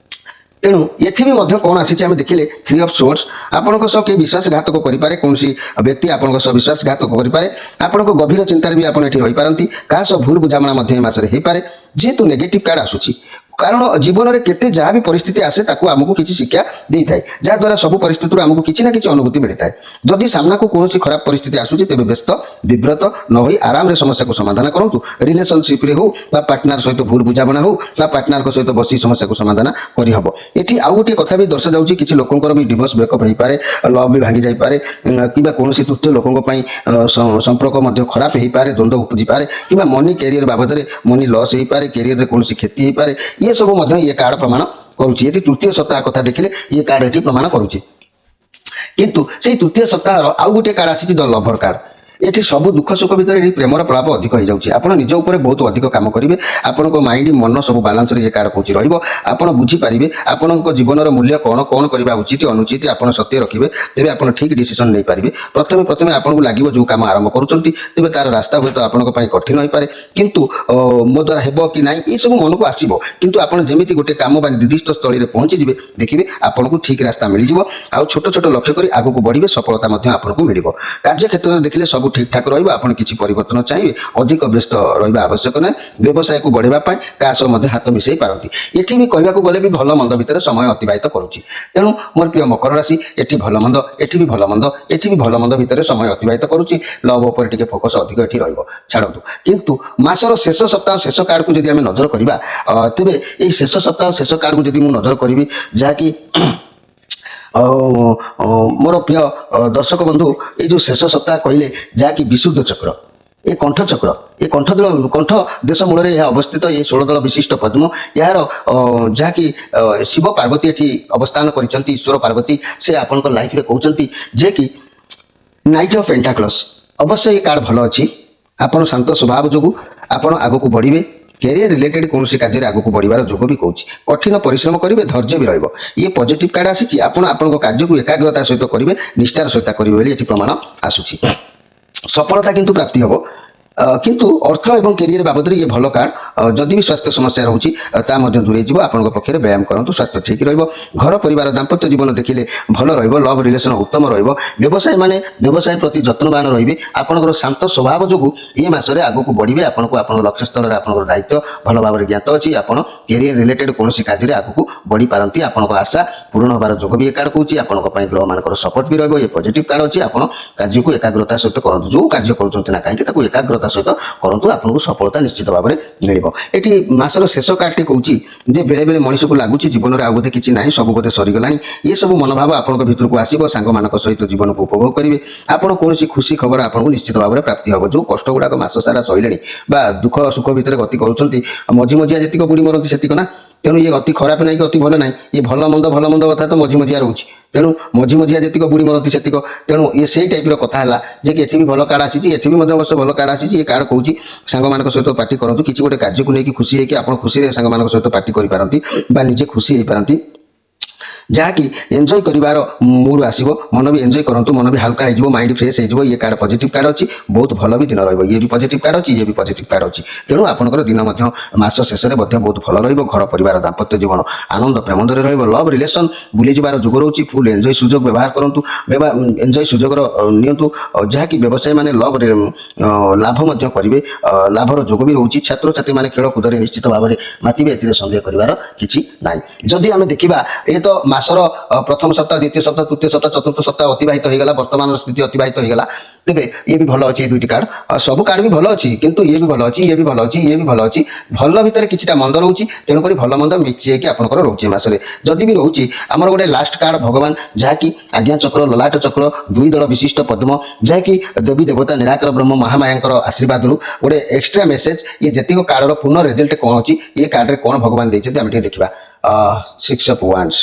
ତେଣୁ ଏଠି ବି ମଧ୍ୟ କ'ଣ ଆସିଛି ଆମେ ଦେଖିଲେ 3 ଅଫ୍ ସୋର୍ଟସ୍। ଆପଣଙ୍କ ସହ କେହି ବିଶ୍ୱାସଘାତକ କରିପାରେ। କୌଣସି ବ୍ୟକ୍ତି ଆପଣଙ୍କ ସହ ବିଶ୍ୱାସଘାତକ କରିପାରେ। ଆପଣଙ୍କ ଗଭୀର ଚିନ୍ତାରେ ବି ଆପଣ ଏଠି ରହିପାରନ୍ତି। କାହା ସହ ଭୁଲ ବୁଝାମଣା ମଧ୍ୟ ଏ ମାସରେ ହେଇପାରେ। ଯେହେତୁ ନେଗେଟିଭ୍ କାର୍ଡ ଆସୁଛି, କାରଣ ଜୀବନରେ କେତେ ଯାହା ବି ପରିସ୍ଥିତି ଆସେ ତାକୁ ଆମକୁ କିଛି ଶିକ୍ଷା ଦେଇଥାଏ, ଯାହାଦ୍ୱାରା ସବୁ ପରିସ୍ଥିତିରୁ ଆମକୁ କିଛି ନା କିଛି ଅନୁଭୂତି ମିଳିଥାଏ। ଯଦି ସାମ୍ନାକୁ କୌଣସି ଖରାପ ପରିସ୍ଥିତି ଆସୁଛି ତେବେ ବ୍ୟସ୍ତ ବିବ୍ରତ ନ ହୋଇ ଆରାମରେ ସମସ୍ୟାକୁ ସମାଧାନ କରନ୍ତୁ। ରିଲେସନସିପ୍ରେ ହଉ ବା ପାର୍ଟନର ସହିତ ଭୁଲ ବୁଝାମଣା ହଉ ବା ପାର୍ଟନରଙ୍କ ସହିତ ବସି ସମସ୍ୟାକୁ ସମାଧାନ କରିହେବ। ଏଠି ଆଉ ଗୋଟିଏ କଥା ବି ଦର୍ଶାଯାଉଛି, କିଛି ଲୋକଙ୍କର ବି ଡିଭୋର୍ସ ବ୍ରେକଅପ୍ ହେଇପାରେ, ଲଭ୍ ବି ଭାଙ୍ଗି ଯାଇପାରେ, କିମ୍ବା କୌଣସି ତୃତୀୟ ଲୋକଙ୍କ ପାଇଁ ସମ୍ପର୍କ ମଧ୍ୟ ଖରାପ ହେଇପାରେ, ଦ୍ୱନ୍ଦ୍ୱ ଉପୁଜିପାରେ, କିମ୍ବା ମନି କ୍ୟାରିୟର ବାବଦରେ ମନି ଲସ୍ ହେଇପାରେ, କ୍ୟାରିୟରରେ କୌଣସି କ୍ଷତି ହେଇପାରେ। ଇଏ ସବୁ ମଧ୍ୟ ଇଏ କାର୍ଡ ପ୍ରମାଣ କରୁଛି। ଏଠି ତୃତୀୟ ସପ୍ତାହ କଥା ଦେଖିଲେ ଇଏ କାର୍ଡ ଏଠି ପ୍ରମାଣ କରୁଛି। କିନ୍ତୁ ସେଇ ତୃତୀୟ ସପ୍ତାହର ଆଉ ଗୋଟିଏ କାର୍ଡ ଆସିଛି ଦ ଲଭର କାର୍ଡ। ଏଠି ସବୁ ଦୁଃଖ ସୁଖ ଭିତରେ ଏଠି ପ୍ରେମର ପ୍ରଭାବ ଅଧିକ ହେଇଯାଉଛି। ଆପଣ ନିଜ ଉପରେ ବହୁତ ଅଧିକ କାମ କରିବେ। ଆପଣଙ୍କ ମାଇଣ୍ଡ ମନ ସବୁ ବାଲାନ୍ସରେ ଏ କାର୍ଡ କହୁଛି ରହିବ। ଆପଣ ବୁଝିପାରିବେ ଆପଣଙ୍କ ଜୀବନର ମୂଲ୍ୟ କ'ଣ କରିବା ଉଚିତ ଅନୁଚିତ ଆପଣ ସତ୍ୟ ରଖିବେ, ତେବେ ଆପଣ ଠିକ୍ ଡିସିସନ୍ ନେଇପାରିବେ। ପ୍ରଥମେ ଆପଣଙ୍କୁ ଲାଗିବ ଯେଉଁ କାମ ଆରମ୍ଭ କରୁଛନ୍ତି ତେବେ ତାର ରାସ୍ତା ହୁଏତ ଆପଣଙ୍କ ପାଇଁ କଠିନ ହୋଇପାରେ, କିନ୍ତୁ ମୋ ଦ୍ୱାରା ହେବ କି ନାହିଁ ଏସବୁ ମନକୁ ଆସିବ। କିନ୍ତୁ ଆପଣ ଯେମିତି ଗୋଟେ କାମ ବା ନିର୍ଦ୍ଦିଷ୍ଟ ସ୍ଥଳୀରେ ପହଞ୍ଚିଯିବେ ଦେଖିବେ ଆପଣଙ୍କୁ ଠିକ୍ ରାସ୍ତା ମିଳିଯିବ। ଆଉ ଛୋଟ ଛୋଟ ଲକ୍ଷ୍ୟ କରି ଆଗକୁ ବଢ଼ିବେ, ସଫଳତା ମଧ୍ୟ ଆପଣଙ୍କୁ ମିଳିବ। କାର୍ଯ୍ୟକ୍ଷେତ୍ରରେ ଦେଖିଲେ ସବୁ ଠିକଠାକ ରହିବ। ଆପଣ କିଛି ପରିବର୍ତ୍ତନ ଚାହିଁବେ, ଅଧିକ ବ୍ୟସ୍ତ ରହିବା ଆବଶ୍ୟକ ନାହିଁ। ବ୍ୟବସାୟକୁ ବଢ଼ାଇବା ପାଇଁ କାହା ସହ ମଧ୍ୟ ହାତ ମିଶାଇ ପାରନ୍ତି। ଏଠି ବି କହିବାକୁ ଗଲେ ବି ଭଲ ମନ୍ଦ ଭିତରେ ସମୟ ଅତିବାହିତ କରୁଛି। ତେଣୁ ମୋର ପ୍ରିୟ ମକର ରାଶି, ଏଠି ଭଲ ମନ୍ଦ, ଏଠି ବି ଭଲ ମନ୍ଦ, ଏଠି ବି ଭଲ ମନ୍ଦ ଭିତରେ ସମୟ ଅତିବାହିତ କରୁଛି। ଲଭ୍ ଉପରେ ଟିକେ ଫୋକସ୍ ଅଧିକ ଏଠି ରହିବ, ଛାଡ଼ନ୍ତୁ। କିନ୍ତୁ ମାସର ଶେଷ ସପ୍ତାହ ଶେଷ କାର୍ଡକୁ ଯଦି ଆମେ ନଜର କରିବା, ତେବେ ଏଇ ଶେଷ ସପ୍ତାହ ଶେଷ କାର୍ଡକୁ ଯଦି ମୁଁ ନଜର କରିବି, ଯାହାକି ମୋର ପ୍ରିୟ ଦର୍ଶକ ବନ୍ଧୁ, ଏଇ ଯେଉଁ ଶେଷ ସପ୍ତାହ କହିଲେ ଯାହାକି ବିଶୁଦ୍ଧ ଚକ୍ର, ଏ କଣ୍ଠ ଚକ୍ର, ଏ କଣ୍ଠ ଦେଶ ମୂଳରେ ଏହା ଅବସ୍ଥିତ। ଏ 16 ଦଳ ବିଶିଷ୍ଟ ପଦ୍ମ, ଏହାର ଯାହାକି ଶିବ ପାର୍ବତୀ ଏଠି ଅବସ୍ଥାନ କରିଛନ୍ତି। ଈଶ୍ୱର ପାର୍ବତୀ ସେ ଆପଣଙ୍କ ଲାଇଫରେ କହୁଛନ୍ତି ଯେ କି ନାଇଟ୍ ଅଫ୍ ପେଣ୍ଟାକ୍ଲସ୍। ଅବଶ୍ୟ ଏ କାର୍ଡ ଭଲ ଅଛି। ଆପଣ ଶାନ୍ତ ସ୍ୱଭାବ ଯୋଗୁଁ ଆପଣ ଆଗକୁ ବଢ଼ିବେ। କ୍ୟାରିୟର ରିଲେଟେଡ୍ କୌଣସି କାର୍ଯ୍ୟରେ ଆଗକୁ ବଢ଼ିବାର ଯୋଗ ବି କହୁଛି। କଠିନ ପରିଶ୍ରମ କରିବେ, ଧୈର୍ଯ୍ୟ ବି ରହିବ। ଇଏ ପଜିଟିଭ୍ କାର୍ଡ ଆସିଛି। ଆପଣ ଆପଣଙ୍କ କାର୍ଯ୍ୟକୁ ଏକାଗ୍ରତା ସହିତ କରିବେ, ନିଷ୍ଠାର ସହିତ କରିବେ ବୋଲି ଏଠି ପ୍ରମାଣ ଆସୁଛି। ସଫଳତା କିନ୍ତୁ ପ୍ରାପ୍ତି ହେବ। କିନ୍ତୁ ଅର୍ଥ ଏବଂ କ୍ୟାରିୟର ବାବଦରେ ଇଏ ଭଲ କାର୍ଡ। ଯଦି ବି ସ୍ୱାସ୍ଥ୍ୟ ସମସ୍ୟା ରହୁଛି ତା ମଧ୍ୟ ଦୂରେଇ ଯିବ। ଆପଣଙ୍କ ପକ୍ଷରେ ବ୍ୟାୟାମ କରନ୍ତୁ, ସ୍ୱାସ୍ଥ୍ୟ ଠିକ୍ ରହିବ। ଘର ପରିବାର ଦାମ୍ପତ୍ୟ ଜୀବନ ଦେଖିଲେ ଭଲ ରହିବ। ଲଭ୍ ରିଲେସନ୍ ଉତ୍ତମ ରହିବ। ବ୍ୟବସାୟୀମାନେ ବ୍ୟବସାୟ ପ୍ରତି ଯତ୍ନବାନ ରହିବେ। ଆପଣଙ୍କର ଶାନ୍ତ ସ୍ୱଭାବ ଯୋଗୁଁ ଏ ମାସରେ ଆଗକୁ ବଢ଼ିବେ। ଆପଣଙ୍କ ଲକ୍ଷ୍ୟସ୍ଥଳରେ ଆପଣଙ୍କର ଦାୟିତ୍ୱ ଭଲ ଭାବରେ ଜ୍ଞାତ ଅଛି। ଆପଣ କ୍ୟାରିୟର ରିଲେଟେଡ୍ କୌଣସି କାର୍ଯ୍ୟରେ ଆଗକୁ ବଢ଼ିପାରନ୍ତି। ଆପଣଙ୍କ ଆଶା ପୂରଣ ହେବାର ଯୋଗ ବି ଏ କାର୍ଡ କହୁଛି। ଆପଣଙ୍କ ପାଇଁ ଗ୍ରହମାନଙ୍କର ସପୋର୍ଟ ବି ରହିବ। ଏ ପଜିଟିଭ୍ କାର୍ଡ ଅଛି। ଆପଣ କାର୍ଯ୍ୟକୁ ଏକାଗ୍ରତା ସହିତ କରନ୍ତୁ। ଯେଉଁ କାର୍ଯ୍ୟ କରୁଛନ୍ତି ନା କାହିଁକି ତାକୁ ଏକାଗ୍ରତା ସହିତ କରନ୍ତୁ, ଆପଣଙ୍କୁ ସଫଳତା ନିଶ୍ଚିତ ଭାବରେ ମିଳିବ। ଏଠି ମାସର ଶେଷ କାର୍ଡଟି କହୁଛି ଯେ ବେଳେବେଳେ ମଣିଷକୁ ଲାଗୁଛି ଜୀବନରେ ଆଉ ବୋଧେ କିଛି ନାହିଁ, ସବୁ ବୋଧେ ସରିଗଲାଣି। ଏସବୁ ମନୋଭାବ ଆପଣଙ୍କ ଭିତରକୁ ଆସିବ। ସାଙ୍ଗମାନଙ୍କ ସହିତ ଜୀବନକୁ ଉପଭୋଗ କରିବେ। ଆପଣ କୌଣସି ଖୁସି ଖବର ଆପଣଙ୍କୁ ନିଶ୍ଚିତ ଭାବରେ ପ୍ରାପ୍ତି ହେବ। ଯେଉଁ କଷ୍ଟ ଗୁଡ଼ାକ ମାସ ସାରା ସହିଲେଣି ବା ଦୁଃଖ ସୁଖ ଭିତରେ ଗତି କରୁଛନ୍ତି, ମଝିଆ ଯେତିକ ବୁଡ଼ି ମରନ୍ତି ସେତିକ ନା। ତେଣୁ ଇଏ ଅତି ଖରାପ ନାହିଁ କି ଅତି ଭଲ ନାହିଁ। ଇଏ ଭଲ ମନ୍ଦ କଥା ତ ମଝିଆ ରହୁଛି। ତେଣୁ ମଝିଆ ଯେତିକ ବୁଡ଼ି ମରନ୍ତି ସେତିକ। ତେଣୁ ଇଏ ସେଇ ଟାଇପ୍ର କଥା ହେଲା ଯେ କି ଏଠି ବି ଭଲ କାର୍ଡ ଆସିଛି। ଏଠି ବି ମଧ୍ୟ ଅବଶ୍ୟ ଭଲ କାର୍ଡ ଆସିଛି। ଏ କାର୍ଡ କହୁଛି ସାଙ୍ଗମାନଙ୍କ ସହିତ ପାର୍ଟି କରନ୍ତୁ। କିଛି ଗୋଟେ କାର୍ଯ୍ୟକୁ ନେଇକି ଖୁସି ହେଇକି ଆପଣ ଖୁସିରେ ସାଙ୍ଗମାନଙ୍କ ସହିତ ପାର୍ଟି କରିପାରନ୍ତି ବା ନିଜେ ଖୁସି ହେଇପାରନ୍ତି। ଯାହାକି ଏନ୍ଜୟ କରିବାର ମୁଡ୍ ଆସିବ, ମନ ବି ଏନ୍ଜୟ କରନ୍ତୁ, ମନ ବି ହାଲକା ହେଇଯିବ, ମାଇଣ୍ଡ ଫ୍ରେଶ ହେଇଯିବ। ଇଏ କାର୍ଡ ପଜିଟିଭ କାର୍ଡ ଅଛି, ବହୁତ ଭଲ ବି ଦିନ ରହିବ। ଇଏ ବି ପଜିଟିଭ କାର୍ଡ ଅଛି, ଇଏ ବି ପଜିଟିଭ କାର୍ଡ ଅଛି। ତେଣୁ ଆପଣଙ୍କର ଦିନ ମଧ୍ୟ ମାସ ଶେଷରେ ମଧ୍ୟ ବହୁତ ଭଲ ରହିବ। ଘର ପରିବାର ଦାମ୍ପତ୍ୟ ଜୀବନ ଆନନ୍ଦ ପ୍ରେମରେ ରହିବ। ଲଭ୍ ରିଲେସନ ବୁଲିଯିବାର ଯୋଗ ରହୁଛି। ଫୁଲ ଏନ୍ଜୟ ସୁଯୋଗ ବ୍ୟବହାର କରନ୍ତୁ, ଏନ୍ଜୟ ସୁଯୋଗର ନିଅନ୍ତୁ। ଯାହାକି ବ୍ୟବସାୟୀ ମାନେ ଲାଭ ମଧ୍ୟ କରିବେ, ଲାଭର ଯୋଗ ବି ରହୁଛି। ଛାତ୍ରଛାତ୍ରୀମାନେ ଖେଳକୁଦରେ ନିଶ୍ଚିତ ଭାବରେ ମାତିବେ, ଏଥିରେ ସନ୍ଦେହ କରିବାର କିଛି ନାହିଁ। ଯଦି ଆମେ ଦେଖିବା, ଏ ତ ମାସର ପ୍ରଥମ ସପ୍ତାହ, ଦ୍ୱିତୀୟ ସପ୍ତାହ, ତୃତୀୟ ସପ୍ତାହ, ଚତୁର୍ଥ ସପ୍ତାହ ଅତିବାହିତ ହୋଇଗଲା, ବର୍ତ୍ତମାନର ସ୍ଥିତି ଅତିବାହିତ ହୋଇଗଲା। ତେବେ ଇଏ ବି ଭଲ ଅଛି, ଏ ଦୁଇଟି କାର୍ଡ, ସବୁ କାର୍ଡ ବି ଭଲ ଅଛି, କିନ୍ତୁ ଇଏ ବି ଭଲ ଅଛି, ଇଏ ବି ଭଲ ଅଛି, ଇଏ ବି ଭଲ ଅଛି। ଭଲ ଭିତରେ କିଛିଟା ମନ୍ଦ ରହୁଛି, ତେଣୁକରି ଭଲ ମନ୍ଦ ମିକ୍ସ ହେଇକି ଆପଣଙ୍କର ରହୁଛି ଏ ମାସରେ। ଯଦି ବି ରହୁଛି ଆମର ଗୋଟେ ଲାଷ୍ଟ କାର୍ଡ ଭଗବାନ, ଯାହାକି ଆଜ୍ଞା ଚକ୍ର, ଲଲାଟ ଚକ୍ର, ଦୁଇ ଦଳ ବିଶିଷ୍ଟ ପଦ୍ମ, ଯାହାକି ଦେବୀ ଦେବତା ନିରାକର ବ୍ରହ୍ମ ମହାମାୟାଙ୍କର ଆଶୀର୍ବାଦରୁ ଗୋଟେ ଏକ୍ସଟ୍ରା ମେସେଜ। ଇଏ ଯେତିକ କାର୍ଡର ପୂର୍ଣ୍ଣ ରେଜଲ୍ଟ କ'ଣ ଅଛି, ଏ କାର୍ଡରେ କ'ଣ ଭଗବାନ ଦେଇଛନ୍ତି ଆମେ ଟିକେ ଦେଖିବା। ସିକ୍ସ ଅଫ୍ ୱାନ୍ସ,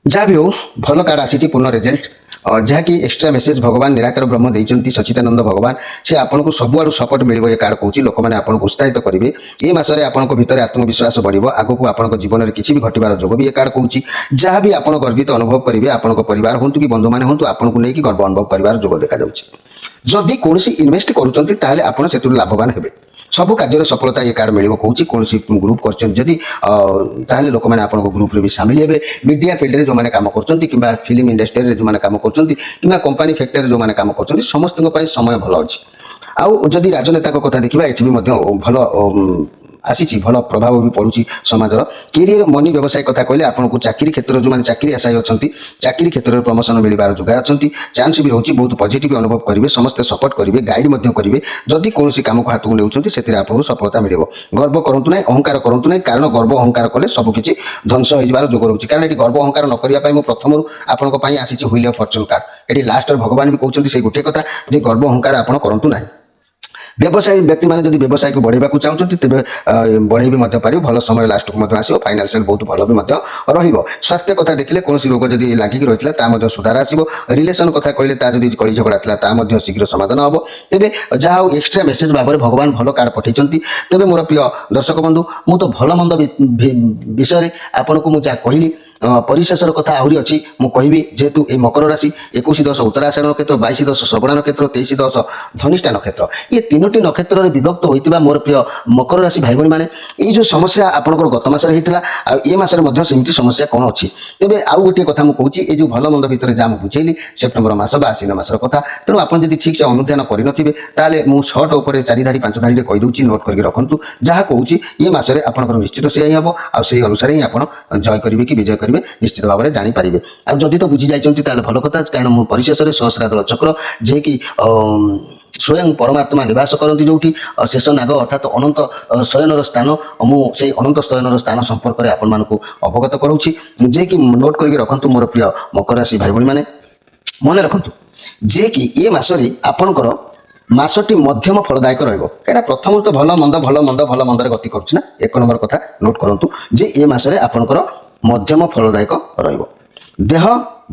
ଯାହା ବି ହଉ ଭଲ କାର୍ଡ ଆସିଛି, ପୂର୍ଣ୍ଣ ରେଜଲ୍ଟ, ଯାହାକି ଏକ୍ସଟ୍ରା ମେସେଜ ଭଗବାନ ନିରାକର ବ୍ରହ୍ମ ଦେଇଛନ୍ତି, ସଚିଦାନନ୍ଦ ଭଗବାନ। ସେ ଆପଣଙ୍କୁ ସବୁଆଡୁ ସପୋର୍ଟ ମିଳିବ। ଏ କାର୍ଡ କହୁଛି ଲୋକମାନେ ଆପଣଙ୍କୁ ଉତ୍ସାହିତ କରିବେ। ଏ ମାସରେ ଆପଣଙ୍କ ଭିତରେ ଆତ୍ମବିଶ୍ୱାସ ବଢିବ। ଆଗକୁ ଆପଣଙ୍କ ଜୀବନରେ କିଛି ବି ଘଟିବାର ଯୋଗ ବି ଏ କାର୍ଡ କହୁଛି। ଯାହା ବି ଆପଣ ଗର୍ବିତ ଅନୁଭବ କରିବେ, ଆପଣଙ୍କ ପରିବାର ହୁଅନ୍ତୁ କି ବନ୍ଧୁମାନେ ହୁଅନ୍ତୁ, ଆପଣଙ୍କୁ ନେଇକି ଗର୍ବ ଅନୁଭବ କରିବାର ଯୋଗ ଦେଖାଯାଉଛି। ଯଦି କୌଣସି ଇନଭେଷ୍ଟ କରୁଛନ୍ତି ତାହେଲେ ଆପଣ ସେଥିରୁ ଲାଭବାନ ହେବେ। ସବୁ କାର୍ଯ୍ୟରେ ସଫଳତା ଏ କାର୍ଡ ମିଳିବ କହୁଛି। କୌଣସି ଗ୍ରୁପ କରିଛନ୍ତି ଯଦି ତାହେଲେ ଲୋକମାନେ ଆପଣଙ୍କ ଗ୍ରୁପରେ ବି ସାମିଲ ହେବେ। ମିଡିଆ ଫିଲ୍ଡରେ ଯେଉଁମାନେ କାମ କରୁଛନ୍ତି, କିମ୍ବା ଫିଲ୍ମ ଇଣ୍ଡଷ୍ଟ୍ରିରେ ଯେଉଁମାନେ କାମ କରୁଛନ୍ତି, କିମ୍ବା କମ୍ପାନୀ ଫ୍ୟାକ୍ଟରୀରେ ଯେଉଁମାନେ କାମ କରୁଛନ୍ତି, ସମସ୍ତଙ୍କ ପାଇଁ ସମୟ ଭଲ ଅଛି। ଆଉ ଯଦି ରାଜନେତାଙ୍କ କଥା ଦେଖିବା, ଏଠି ବି ମଧ୍ୟ ଭଲ ଆସିଛି, ଭଲ ପ୍ରଭାବ ବି ପଡୁଛି ସମାଜର। କ୍ୟାରିୟର, ମନି, ବ୍ୟବସାୟ କଥା କହିଲେ ଆପଣଙ୍କୁ ଚାକିରି କ୍ଷେତ୍ରରେ ଯେଉଁମାନେ ଚାକିରି ଆଶାୟୀ ଅଛନ୍ତି, ଚାକିରି କ୍ଷେତ୍ରରେ ପ୍ରମୋଶନ ମିଳିବାର ଯୋଗାଇ ଅଛନ୍ତି। ଚାନ୍ସ ବି ରହୁଛି, ବହୁତ ପଜିଟିଭ ଅନୁଭବ କରିବେ, ସମସ୍ତେ ସପୋର୍ଟ କରିବେ, ଗାଇଡ ମଧ୍ୟ କରିବେ। ଯଦି କୌଣସି କାମକୁ ହାତକୁ ନେଉଛନ୍ତି ସେଥିରେ ଆପଣଙ୍କୁ ସଫଳତା ମିଳିବ। ଗର୍ବ କରନ୍ତୁ ନାହିଁ, ଅହଙ୍କାର କରନ୍ତୁ ନାହିଁ, କାରଣ ଗର୍ବ ଅହଙ୍କାର କଲେ ସବୁକିଛି ଧ୍ୱଂସ ହୋଇଯିବାର ଯୋଗ ରହୁଛି। କାରଣ ଏଠି ଗର୍ବ ଅହଙ୍କାର ନ କରିବା ପାଇଁ ମୁଁ ପ୍ରଥମରୁ ଆପଣଙ୍କ ପାଇଁ ଆସିଛି ହୁଇଲ ଅଫ ଫର୍ଚୁନ କାର୍ଡ। ଏଠି ଲାଷ୍ଟରେ ଭଗବାନ ବି କହୁଛନ୍ତି ସେଇ ଗୋଟିଏ କଥା, ଯେ ଗର୍ବ ଅହଙ୍କାର ଆପଣ କରନ୍ତୁ ନାହିଁ। ବ୍ୟବସାୟୀ ବ୍ୟକ୍ତିମାନେ ଯଦି ବ୍ୟବସାୟକୁ ବଢ଼େଇବାକୁ ଚାହୁଁଛନ୍ତି, ତେବେ ବଢ଼େଇ ବି ମଧ୍ୟ ପାରିବେ। ଭଲ ସମୟ ଲାଷ୍ଟକୁ ମଧ୍ୟ ଆସିବ, ଫାଇନାନ୍ସିଆଲ ବହୁତ ଭଲ ବି ମଧ୍ୟ ରହିବ। ସ୍ୱାସ୍ଥ୍ୟ କଥା ଦେଖିଲେ କୌଣସି ରୋଗ ଯଦି ଲାଗିକି ରହିଥିଲା ତାହା ମଧ୍ୟ ସୁଧାର ଆସିବ। ରିଲେସନ କଥା କହିଲେ, ତା ଯଦି କଳି ଝଗଡ଼ା ଥିଲା ତାହା ମଧ୍ୟ ଶୀଘ୍ର ସମାଧାନ ହେବ। ତେବେ ଯାହା ହଉ ଏକ୍ସଟ୍ରା ମେସେଜ ଭାବରେ ଭଗବାନ ଭଲ କାର୍ଡ ପଠାଇଛନ୍ତି। ତେବେ ମୋର ପ୍ରିୟ ଦର୍ଶକ ବନ୍ଧୁ, ମୁଁ ତ ଭଲ ମନ୍ଦ ବିଷୟରେ ଆପଣଙ୍କୁ ମୁଁ ଯାହା କହିଲି, ପରିଶେଷର କଥା ଆହୁରି ଅଛି ମୁଁ କହିବି। ଯେହେତୁ এই ମକର ରାଶି 21-10 ଉତ୍ତରାଷାଢ଼ ନକ୍ଷତ୍ର, 22-10 ଶ୍ରବଣ ନକ୍ଷତ୍ର, 23-10 ଧନିଷ୍ଠା ନକ୍ଷତ୍ର, ଏ ତିନୋଟି ନକ୍ଷତ୍ରରେ ବିଭକ୍ତ ହୋଇଥିବା ମୋର ପ୍ରିୟ ମକର ରାଶି ଭାଇ ଭଉଣୀମାନେ, ଏଇ ଯେଉଁ ସମସ୍ୟା ଆପଣଙ୍କର ଗତ ମାସରେ ହେଇଥିଲା, ଆଉ ଏ ମାସରେ ମଧ୍ୟ ସେମିତି ସମସ୍ୟା କ'ଣ ଅଛି। ତେବେ ଆଉ ଗୋଟିଏ କଥା ମୁଁ କହୁଛି, ଏ ଯେଉଁ ଭଲ ମନ୍ଦ ଭିତରେ ଯାହା ମୁଁ ବୁଝେଇଲି, ସେପ୍ଟେମ୍ବର ମାସ ବା ଆଶ୍ୱିନ ମାସର କଥା। ତେଣୁ ଆପଣ ଯଦି ଠିକ୍ସେ ଅନୁଧ୍ୟାନ କରିନଥିବେ, ତାହେଲେ ମୁଁ ସର୍ଟ ଉପରେ 4 ଧାଡ଼ି 5 ଧାଡ଼ିରେ କହିଦେଉଛି, ନୋଟ୍ କରିକି ରଖନ୍ତୁ। ଯାହା କହୁଛି ଏ ମାସରେ ଆପଣଙ୍କର ନିଶ୍ଚିତ ସେୟା ହିଁ ହେବ, ଆଉ ସେଇ ଅନୁସାରେ ହିଁ ଆପଣ ଜୟ କରିବେ କି ବିଜୟ କରିବେ ନିଶ୍ଚିତ ଭାବରେ ଜାଣିପାରିବେ। ଆଉ ଯଦି ତ ବୁଝି ଯାଇଛନ୍ତି ତାହେଲେ ଭଲ କଥା, କାରଣ ମୁଁ ପରିଶେଷରେ ସହସ୍ରାର ଚକ୍ର, ଯିଏକି ସ୍ୱୟଂ ପରମାତ୍ମା ନିବାସ କରନ୍ତି ଯେଉଁଠି, ଶେଷ ନାଗ ଅର୍ଥାତ୍ ଅନନ୍ତ ଶୟନର ସ୍ଥାନ, ମୁଁ ସେଇ ଅନନ୍ତ ଶୟନର ସ୍ଥାନ ସମ୍ପର୍କରେ ଆପଣମାନଙ୍କୁ ଅବଗତ କରାଉଛି। ଯିଏକି ନୋଟ୍ କରିକି ରଖନ୍ତୁ ମୋର ପ୍ରିୟ ମକର ରାଶି ଭାଇ ଭଉଣୀମାନେ, ମନେ ରଖନ୍ତୁ ଯିଏକି ଏ ମାସରେ ଆପଣଙ୍କର ମାସଟି ମଧ୍ୟମ ଫଳଦାୟକ ରହିବ। କାହିଁକିନା ପ୍ରଥମରୁ ତ ଭଲ ମନ୍ଦରେ ଗତି କରୁଛି ନା। 1 ନମ୍ବର କଥା ନୋଟ୍ କରନ୍ତୁ ଯେ ଏ ମାସରେ ଆପଣଙ୍କର ମଧ୍ୟମ ଫଳଦାୟକ ରହିବ। ଦେହ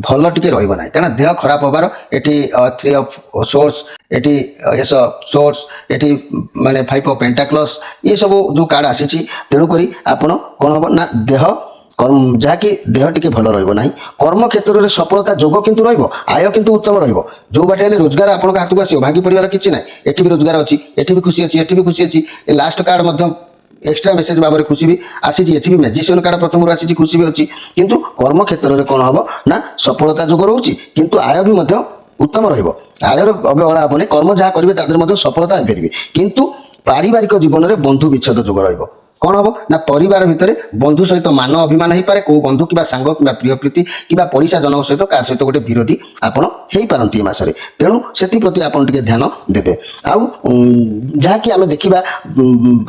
ଭଲ ଟିକେ ରହିବ ନାହିଁ, କାରଣ ଦେହ ଖରାପ ହେବାର ଏଠି 3 ଅଫ୍ ସୋର୍ସ, ଏଠି ଏସ୍ ଅଫ୍ ସୋର୍ସ, ଏଠି ମାନେ 5 ଅଫ୍ ପେଣ୍ଟାକ୍ଲସ୍, ଏସବୁ ଯେଉଁ କାର୍ଡ ଆସିଛି। ତେଣୁକରି ଆପଣ କ'ଣ ହେବ ନା, ଦେହ ଯାହାକି ଦେହ ଟିକେ ଭଲ ରହିବ ନାହିଁ। କର୍ମକ୍ଷେତ୍ରରେ ସଫଳତା ଯୋଗ କିନ୍ତୁ ରହିବ, ଆୟ କିନ୍ତୁ ଉତ୍ତମ ରହିବ। ଯେଉଁ ବାଟେ ହେଲେ ରୋଜଗାର ଆପଣଙ୍କ ହାତକୁ ଆସିବ, ଭାଙ୍ଗି ପଡ଼ିବାର କିଛି ନାହିଁ। ଏଠି ବି ରୋଜଗାର ଅଛି, ଏଠି ବି ଖୁସି ଅଛି, ଏଠି ବି ଖୁସି ଅଛି। ଏ ଲାଷ୍ଟ କାର୍ଡ ମଧ୍ୟ ଏକ୍ସଟ୍ରା ମେସେଜ ଭାବରେ ଖୁସି ବି ଆସିଛି। ଏଠି ବି ମ୍ୟାଜିସିଆନ କାର୍ଡ ପ୍ରଥମରୁ ଆସିଛି, ଖୁସି ବି ଅଛି। କିନ୍ତୁ କର୍ମକ୍ଷେତ୍ରରେ କ'ଣ ହେବ ନା, ସଫଳତା ଯୋଗ ରହୁଛି, କିନ୍ତୁ ଆୟ ବି ମଧ୍ୟ ଉତ୍ତମ ରହିବ। ଆୟର ଅବହେଳା ହେବନି, କର୍ମ ଯାହା କରିବେ ତା ଦେହରେ ମଧ୍ୟ ସଫଳତା ହେଇପାରିବେ। କିନ୍ତୁ ପାରିବାରିକ ଜୀବନରେ ବନ୍ଧୁ ବିଚ୍ଛେଦ ଯୋଗ ରହିବ। କ'ଣ ହେବ ନା, ପରିବାର ଭିତରେ ବନ୍ଧୁ ସହିତ ମାନ ଅଭିମାନ ହେଇପାରେ। କେଉଁ ବନ୍ଧୁ କିମ୍ବା ସାଙ୍ଗ କିମ୍ବା ପ୍ରିୟ ପ୍ରୀତି କିମ୍ବା ପଡ଼ିଶା ଜଣଙ୍କ ସହିତ କାହା ସହିତ ଗୋଟେ ବିରୋଧୀ ଆପଣ ହେଇପାରନ୍ତି ଏ ମାସରେ। ତେଣୁ ସେଥିପ୍ରତି ଆପଣ ଟିକେ ଧ୍ୟାନ ଦେବେ। ଆଉ ଯାହାକି ଆମେ ଦେଖିବା,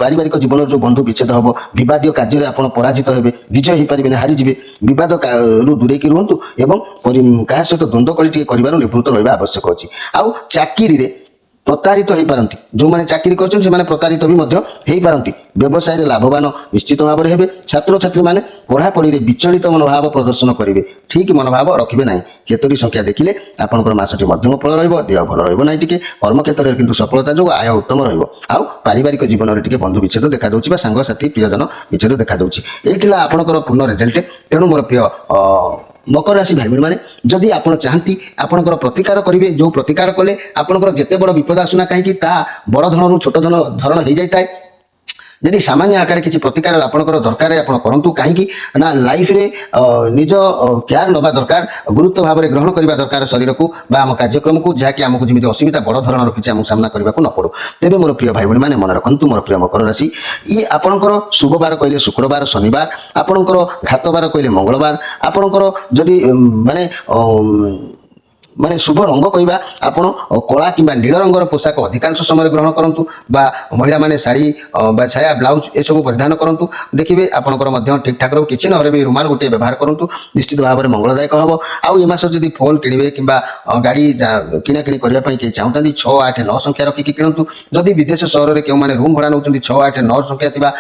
ପାରିବାରିକ ଜୀବନର ଯେଉଁ ବନ୍ଧୁ ବିଚ୍ଛେଦ ହେବ, ବିବାଦୀୟ କାର୍ଯ୍ୟରେ ଆପଣ ପରାଜିତ ହେବେ, ବିଜୟ ହେଇପାରିବେନି, ହାରିଯିବେ। ବିବାଦରୁ ଦୂରେଇକି ରୁହନ୍ତୁ ଏବଂ କାହା ସହିତ ଦ୍ୱନ୍ଦ୍ୱ କଳି ଟିକେ କରିବାରୁ ନିବୃତ୍ତ ରହିବା ଆବଶ୍ୟକ ଅଛି। ଆଉ ଚାକିରିରେ ପ୍ରତାରିତ ହୋଇପାରନ୍ତି। ଯେଉଁମାନେ ଚାକିରି କରିଛନ୍ତି ସେମାନେ ପ୍ରତାରିତ ବି ମଧ୍ୟ ହୋଇପାରନ୍ତି। ବ୍ୟବସାୟରେ ଲାଭବାନ ନିଶ୍ଚିତ ଭାବରେ ହେବେ। ଛାତ୍ରଛାତ୍ରୀମାନେ ପଢ଼ାପଢ଼ିରେ ବିଚଳିତ ମନୋଭାବ ପ୍ରଦର୍ଶନ କରିବେ, ଠିକ୍ ମନୋଭାବ ରଖିବେ ନାହିଁ। କେତୋଟି ସଂଖ୍ୟା ଦେଖିଲେ ଆପଣଙ୍କର ମାସଟି ମଧ୍ୟମ ଫଳ ରହିବ, ଦେହ ଭଲ ରହିବ ନାହିଁ ଟିକେ। କର୍ମକ୍ଷେତ୍ରରେ କିନ୍ତୁ ସଫଳତା ଯୋଗୁଁ ଆୟ ଉତ୍ତମ ରହିବ। ଆଉ ପାରିବାରିକ ଜୀବନରେ ଟିକେ ବନ୍ଧୁ ବିଚ୍ଛେଦ ଦେଖାଦେଉଛି ବା ସାଙ୍ଗସାଥି ପ୍ରିୟଜନ ବିଚ୍ଛେଦ ଦେଖାଦେଉଛି। ଏଇ ଥିଲା ଆପଣଙ୍କର ପୂର୍ଣ୍ଣ ରେଜଲ୍ଟ। ତେଣୁ ମୋର ପ୍ରିୟ ମକର ରାଶି ଭାଇ ଭଉଣୀମାନେ, ଯଦି ଆପଣ ଚାହାନ୍ତି ଆପଣଙ୍କର ପ୍ରତିକାର କରିବେ, ଯେଉଁ ପ୍ରତିକାର କଲେ ଆପଣଙ୍କର ଯେତେ ବଡ଼ ବିପଦ ଆସୁନା କାହିଁକି ତାହା ବଡ଼ ଧରଣରୁ ଛୋଟ ଧରଣ ହେଇଯାଇଥାଏ। ଯଦି ସାମାନ୍ୟ ଆକାରରେ କିଛି ପ୍ରତିକାର ଆପଣଙ୍କର ଦରକାର ଆପଣ କରନ୍ତୁ। କାହିଁକି ନା ଲାଇଫରେ ନିଜ କେୟାର ନେବା ଦରକାର, ଗୁରୁତ୍ୱ ଭାବରେ ଗ୍ରହଣ କରିବା ଦରକାର ଶରୀରକୁ ବା ଆମ କାର୍ଯ୍ୟକ୍ରମକୁ, ଯାହାକି ଆମକୁ ଯେମିତି ଅସୁବିଧା ବଡ଼ ଧରଣର କିଛି ଆମକୁ ସାମ୍ନା କରିବାକୁ ନ ପଡ଼ୁ। ତେବେ ମୋର ପ୍ରିୟ ଭାଇ ଭଉଣୀମାନେ ମନେ ରଖନ୍ତୁ, ମୋର ପ୍ରିୟ ମକର ରାଶି, ଇଏ ଆପଣଙ୍କର ଶୁଭବାର କହିଲେ ଶୁକ୍ରବାର ଶନିବାର, ଆପଣଙ୍କର ଘାତବାର କହିଲେ ମଙ୍ଗଳବାର, ଆପଣଙ୍କର ଯଦି ମାନେ ଶୁଭ ରଙ୍ଗ କହିବା ଆପଣ କଳା କିମ୍ବା ନୀଳ ରଙ୍ଗର ପୋଷାକ ଅଧିକାଂଶ ସମୟରେ ଗ୍ରହଣ କରନ୍ତୁ, ବା ମହିଳାମାନେ ଶାଢ଼ୀ ବା ଛାୟା ବ୍ଲାଉଜ ଏସବୁ ପରିଧାନ କରନ୍ତୁ। ଦେଖିବେ ଆପଣଙ୍କର ମଧ୍ୟ ଠିକ୍ଠାକ୍ ରହିବ। କିଛି ନହେଲେ ବି ରୁମାଲ ଗୋଟିଏ ବ୍ୟବହାର କରନ୍ତୁ, ନିଶ୍ଚିତ ଭାବରେ ମଙ୍ଗଳଦାୟକ ହେବ। ଆଉ ଏ ମାସ ଯଦି ଫୋନ୍ କିଣିବେ କିମ୍ବା ଗାଡ଼ି କିଣାକିଣି କରିବା ପାଇଁ କେହି ଚାହୁଁଛନ୍ତି 6, 8, 9 ସଂଖ୍ୟା ରଖିକି କିଣନ୍ତୁ। ଯଦି ବିଦେଶ ସହରରେ କେଉଁମାନେ ରୁମ୍ ଭଡ଼ା ନେଉଛନ୍ତି 6, 8, 9 ସଂଖ୍ୟା ଥିବା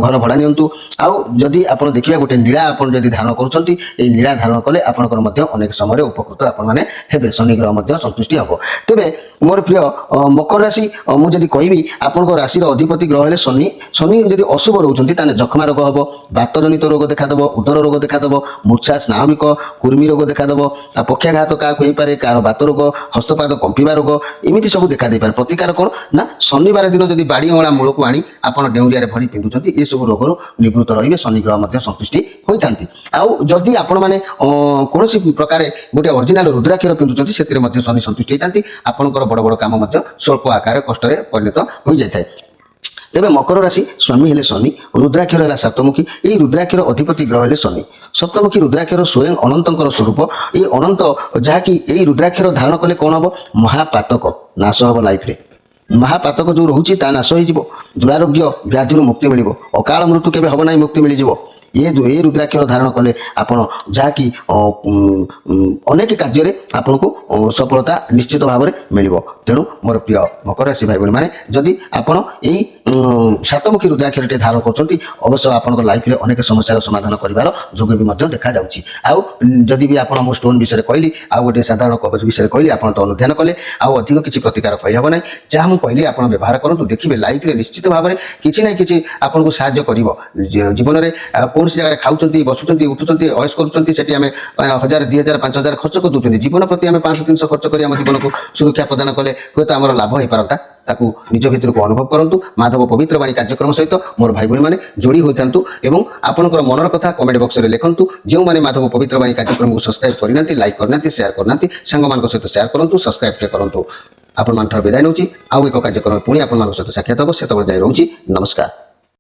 ଘର ଭଡ଼ା ନିଅନ୍ତୁ। ଆଉ ଯଦି ଆପଣ ଦେଖିବା ଗୋଟେ ନୀଳା ଆପଣ ଯଦି ଧାରଣ କରୁଛନ୍ତି, ଏଇ ନୀଳା ଧାରଣ କଲେ ଆପଣଙ୍କର ମଧ୍ୟ ଅନେକ ସମୟରେ ଉପକୃତ ଆପଣମାନେ ହେବେ, ଶନି ଗ୍ରହ ମଧ୍ୟ ସନ୍ତୁଷ୍ଟି ହେବ। ତେବେ ମୋର ପ୍ରିୟ ମକର ରାଶି, ମୁଁ ଯଦି କହିବି ଆପଣଙ୍କ ରାଶିର ଅଧିପତି ଗ୍ରହ ହେଲେ ଶନି। ଶନି ଯଦି ଅଶୁଭ ରହୁଛନ୍ତି ତାହେଲେ ଯକ୍ଷ୍ମା ରୋଗ ହେବ, ବାତଜନିତ ରୋଗ ଦେଖାଦେବ, ଉଦର ରୋଗ ଦେଖାଦେବ, ମୂର୍ଚ୍ଛା, ସ୍ନାହବିକ, କୁର୍ମୀ ରୋଗ ଦେଖାଦେବ, ପକ୍ଷାଘାତ କାହାକୁ ହେଇପାରେ, କାହାର ବାତ ରୋଗ, ହସ୍ତପାଦ କମ୍ପିବା ରୋଗ, ଏମିତି ସବୁ ଦେଖା ଦେଇପାରେ। ପ୍ରତିକାର କ'ଣ ନା ଶନିବାର ଦିନ ଯଦି ବାଡ଼ି ଅଁଳା ମୂଳକୁ ଆଣି ଆପଣ ଡେଉଁରିଆରେ ଭରି ପିନ୍ଧୁଛନ୍ତି, ଏସବୁ ରୋଗରୁ ନିବୃତ୍ତ ରହିବେ, ଶନି ଗ୍ରହ ମଧ୍ୟ ସନ୍ତୁଷ୍ଟି ହୋଇଥାନ୍ତି। ଆଉ ଯଦି ଆପଣମାନେ କୌଣସି ପ୍ରକାରେ ଗୋଟେ ଅରିଜିନାଲ ରୁଦ୍ରାକ୍ଷର ପିନ୍ଧୁଛନ୍ତି, ସେଥିରେ ମଧ୍ୟ ଶନି ସନ୍ତୁଷ୍ଟି ହେଇଥାନ୍ତି। ଆପଣଙ୍କର ବଡ଼ ବଡ଼ କାମ ମଧ୍ୟ ସ୍ୱଳ୍ପ ଆକାର କଷ୍ଟରେ ପରିଣତ ହୋଇଯାଇଥାଏ। ତେବେ ମକର ରାଶି ସ୍ୱାମୀ ହେଲେ ଶନି, ରୁଦ୍ରାକ୍ଷର ହେଲା ସାତମୁଖୀ। ଏହି ରୁଦ୍ରାକ୍ଷର ଅଧିପତି ଗ୍ରହ ହେଲେ ଶନି। ସପ୍ତମୁଖୀ ରୁଦ୍ରାକ୍ଷର ସ୍ୱୟଂ ଅନନ୍ତଙ୍କର ସ୍ୱରୂପ। ଏହି ଅନନ୍ତ ଯାହାକି ଏହି ରୁଦ୍ରାକ୍ଷର ଧାରଣ କଲେ କ'ଣ ହେବ, ମହାପାତକ ନାଶ ହେବ ଲାଇଫରେ। ମହାପାତକ ଯେଉଁ ରହୁଛି ତାହା ନାଶ ହୋଇଯିବ। ଦୁରାରୋଗ୍ୟ ବ୍ୟାଧିରୁ ମୁକ୍ତି ମିଳିବ। ଅକାଳ ମୃତ୍ୟୁ କେବେ ହେବ ନାହିଁ, ମୁକ୍ତି ମିଳିଯିବ। ଏ ରୁଦ୍ରାକ୍ଷର ଧାରଣ କଲେ ଆପଣ ଯାହାକି ଅନେକ କାର୍ଯ୍ୟରେ ଆପଣଙ୍କୁ ସଫଳତା ନିଶ୍ଚିତ ଭାବରେ ମିଳିବ। ତେଣୁ ମୋର ପ୍ରିୟ ମକର ରାଶି ଭାଇ ଭଉଣୀମାନେ, ଯଦି ଆପଣ ଏଇ ସାତମୁଖୀ ରୁଦ୍ରାକ୍ଷରଟି ଧାରଣ କରୁଛନ୍ତି, ଅବଶ୍ୟ ଆପଣଙ୍କ ଲାଇଫରେ ଅନେକ ସମସ୍ୟାର ସମାଧାନ କରିବାର ଯୋଗ ବି ମଧ୍ୟ ଦେଖାଯାଉଛି। ଆଉ ଯଦି ବି ଆପଣ ମୁଁ ଷ୍ଟୋନ୍ ବିଷୟରେ କହିଲି, ଆଉ ଗୋଟେ ସାଧାରଣ କବଚ ବିଷୟରେ କହିଲି, ଆପଣ ତ ଅନୁଧ୍ୟାନ କଲେ, ଆଉ ଅଧିକ କିଛି ପ୍ରତିକାର କହିହେବ ନାହିଁ। ଯାହା ମୁଁ କହିଲି ଆପଣ ବ୍ୟବହାର କରନ୍ତୁ, ଦେଖିବେ ଲାଇଫରେ ନିଶ୍ଚିତ ଭାବରେ କିଛି ନା କିଛି ଆପଣଙ୍କୁ ସାହାଯ୍ୟ କରିବ। ଜୀବନରେ କୌଣସି ଜାଗାରେ ଖାଉଛନ୍ତି, ବସୁଛନ୍ତି, ଉଠୁଛନ୍ତି, ଅୟସ କରୁଛନ୍ତି, ସେଠି ଆମେ 1000, 2000, 5000 ଖର୍ଚ୍ଚ କରିଦେଉଛନ୍ତି। ଜୀବନ ପ୍ରତି ଆମେ 500, 300 ଖର୍ଚ୍ଚ କରି ଆମ ଜୀବନକୁ ସୁରକ୍ଷା ପ୍ରଦାନ କଲେ ହୁଏତ ଆମର ଲାଭ ହେଇପାରନ୍ତା। ତାକୁ ନିଜ ଭିତରକୁ ଅନୁଭବ କରନ୍ତୁ। ମାଧବ ପବିତ୍ର ବାଣୀ କାର୍ଯ୍ୟକ୍ରମ ସହିତ ମୋର ଭାଇ ଭଉଣୀମାନେ ଯୋଡ଼ି ହୋଇଥାନ୍ତୁ ଏବଂ ଆପଣଙ୍କର ମନର କଥା କମେଣ୍ଟ ବକ୍ସରେ ଲେଖନ୍ତୁ। ଯେଉଁମାନେ ମାଧବ ପବିତ୍ର ବାଣୀ କାର୍ଯ୍ୟକ୍ରମକୁ ସବସ୍କ୍ରାଇବ୍ କରିନାହାନ୍ତି, ଲାଇକ୍ କରିନାହାନ୍ତି, ସେୟାର କରିନାହାନ୍ତି, ସାଙ୍ଗମାନଙ୍କ ସହିତ ସେୟାର କରନ୍ତୁ, ସବସ୍କ୍ରାଇବ୍ କରନ୍ତୁ। ଆପଣମାନଙ୍କର ବିଦାୟ ନେଉଛି। ଆଉ ଏକ କାର୍ଯ୍ୟକ୍ରମ ପୁଣି ଆପଣମାନଙ୍କ ସହିତ ସାକ୍ଷାତ ହେବ, ସେତେବେଳେ ଯାଇ ରହୁଛି। ନମସ୍କାର।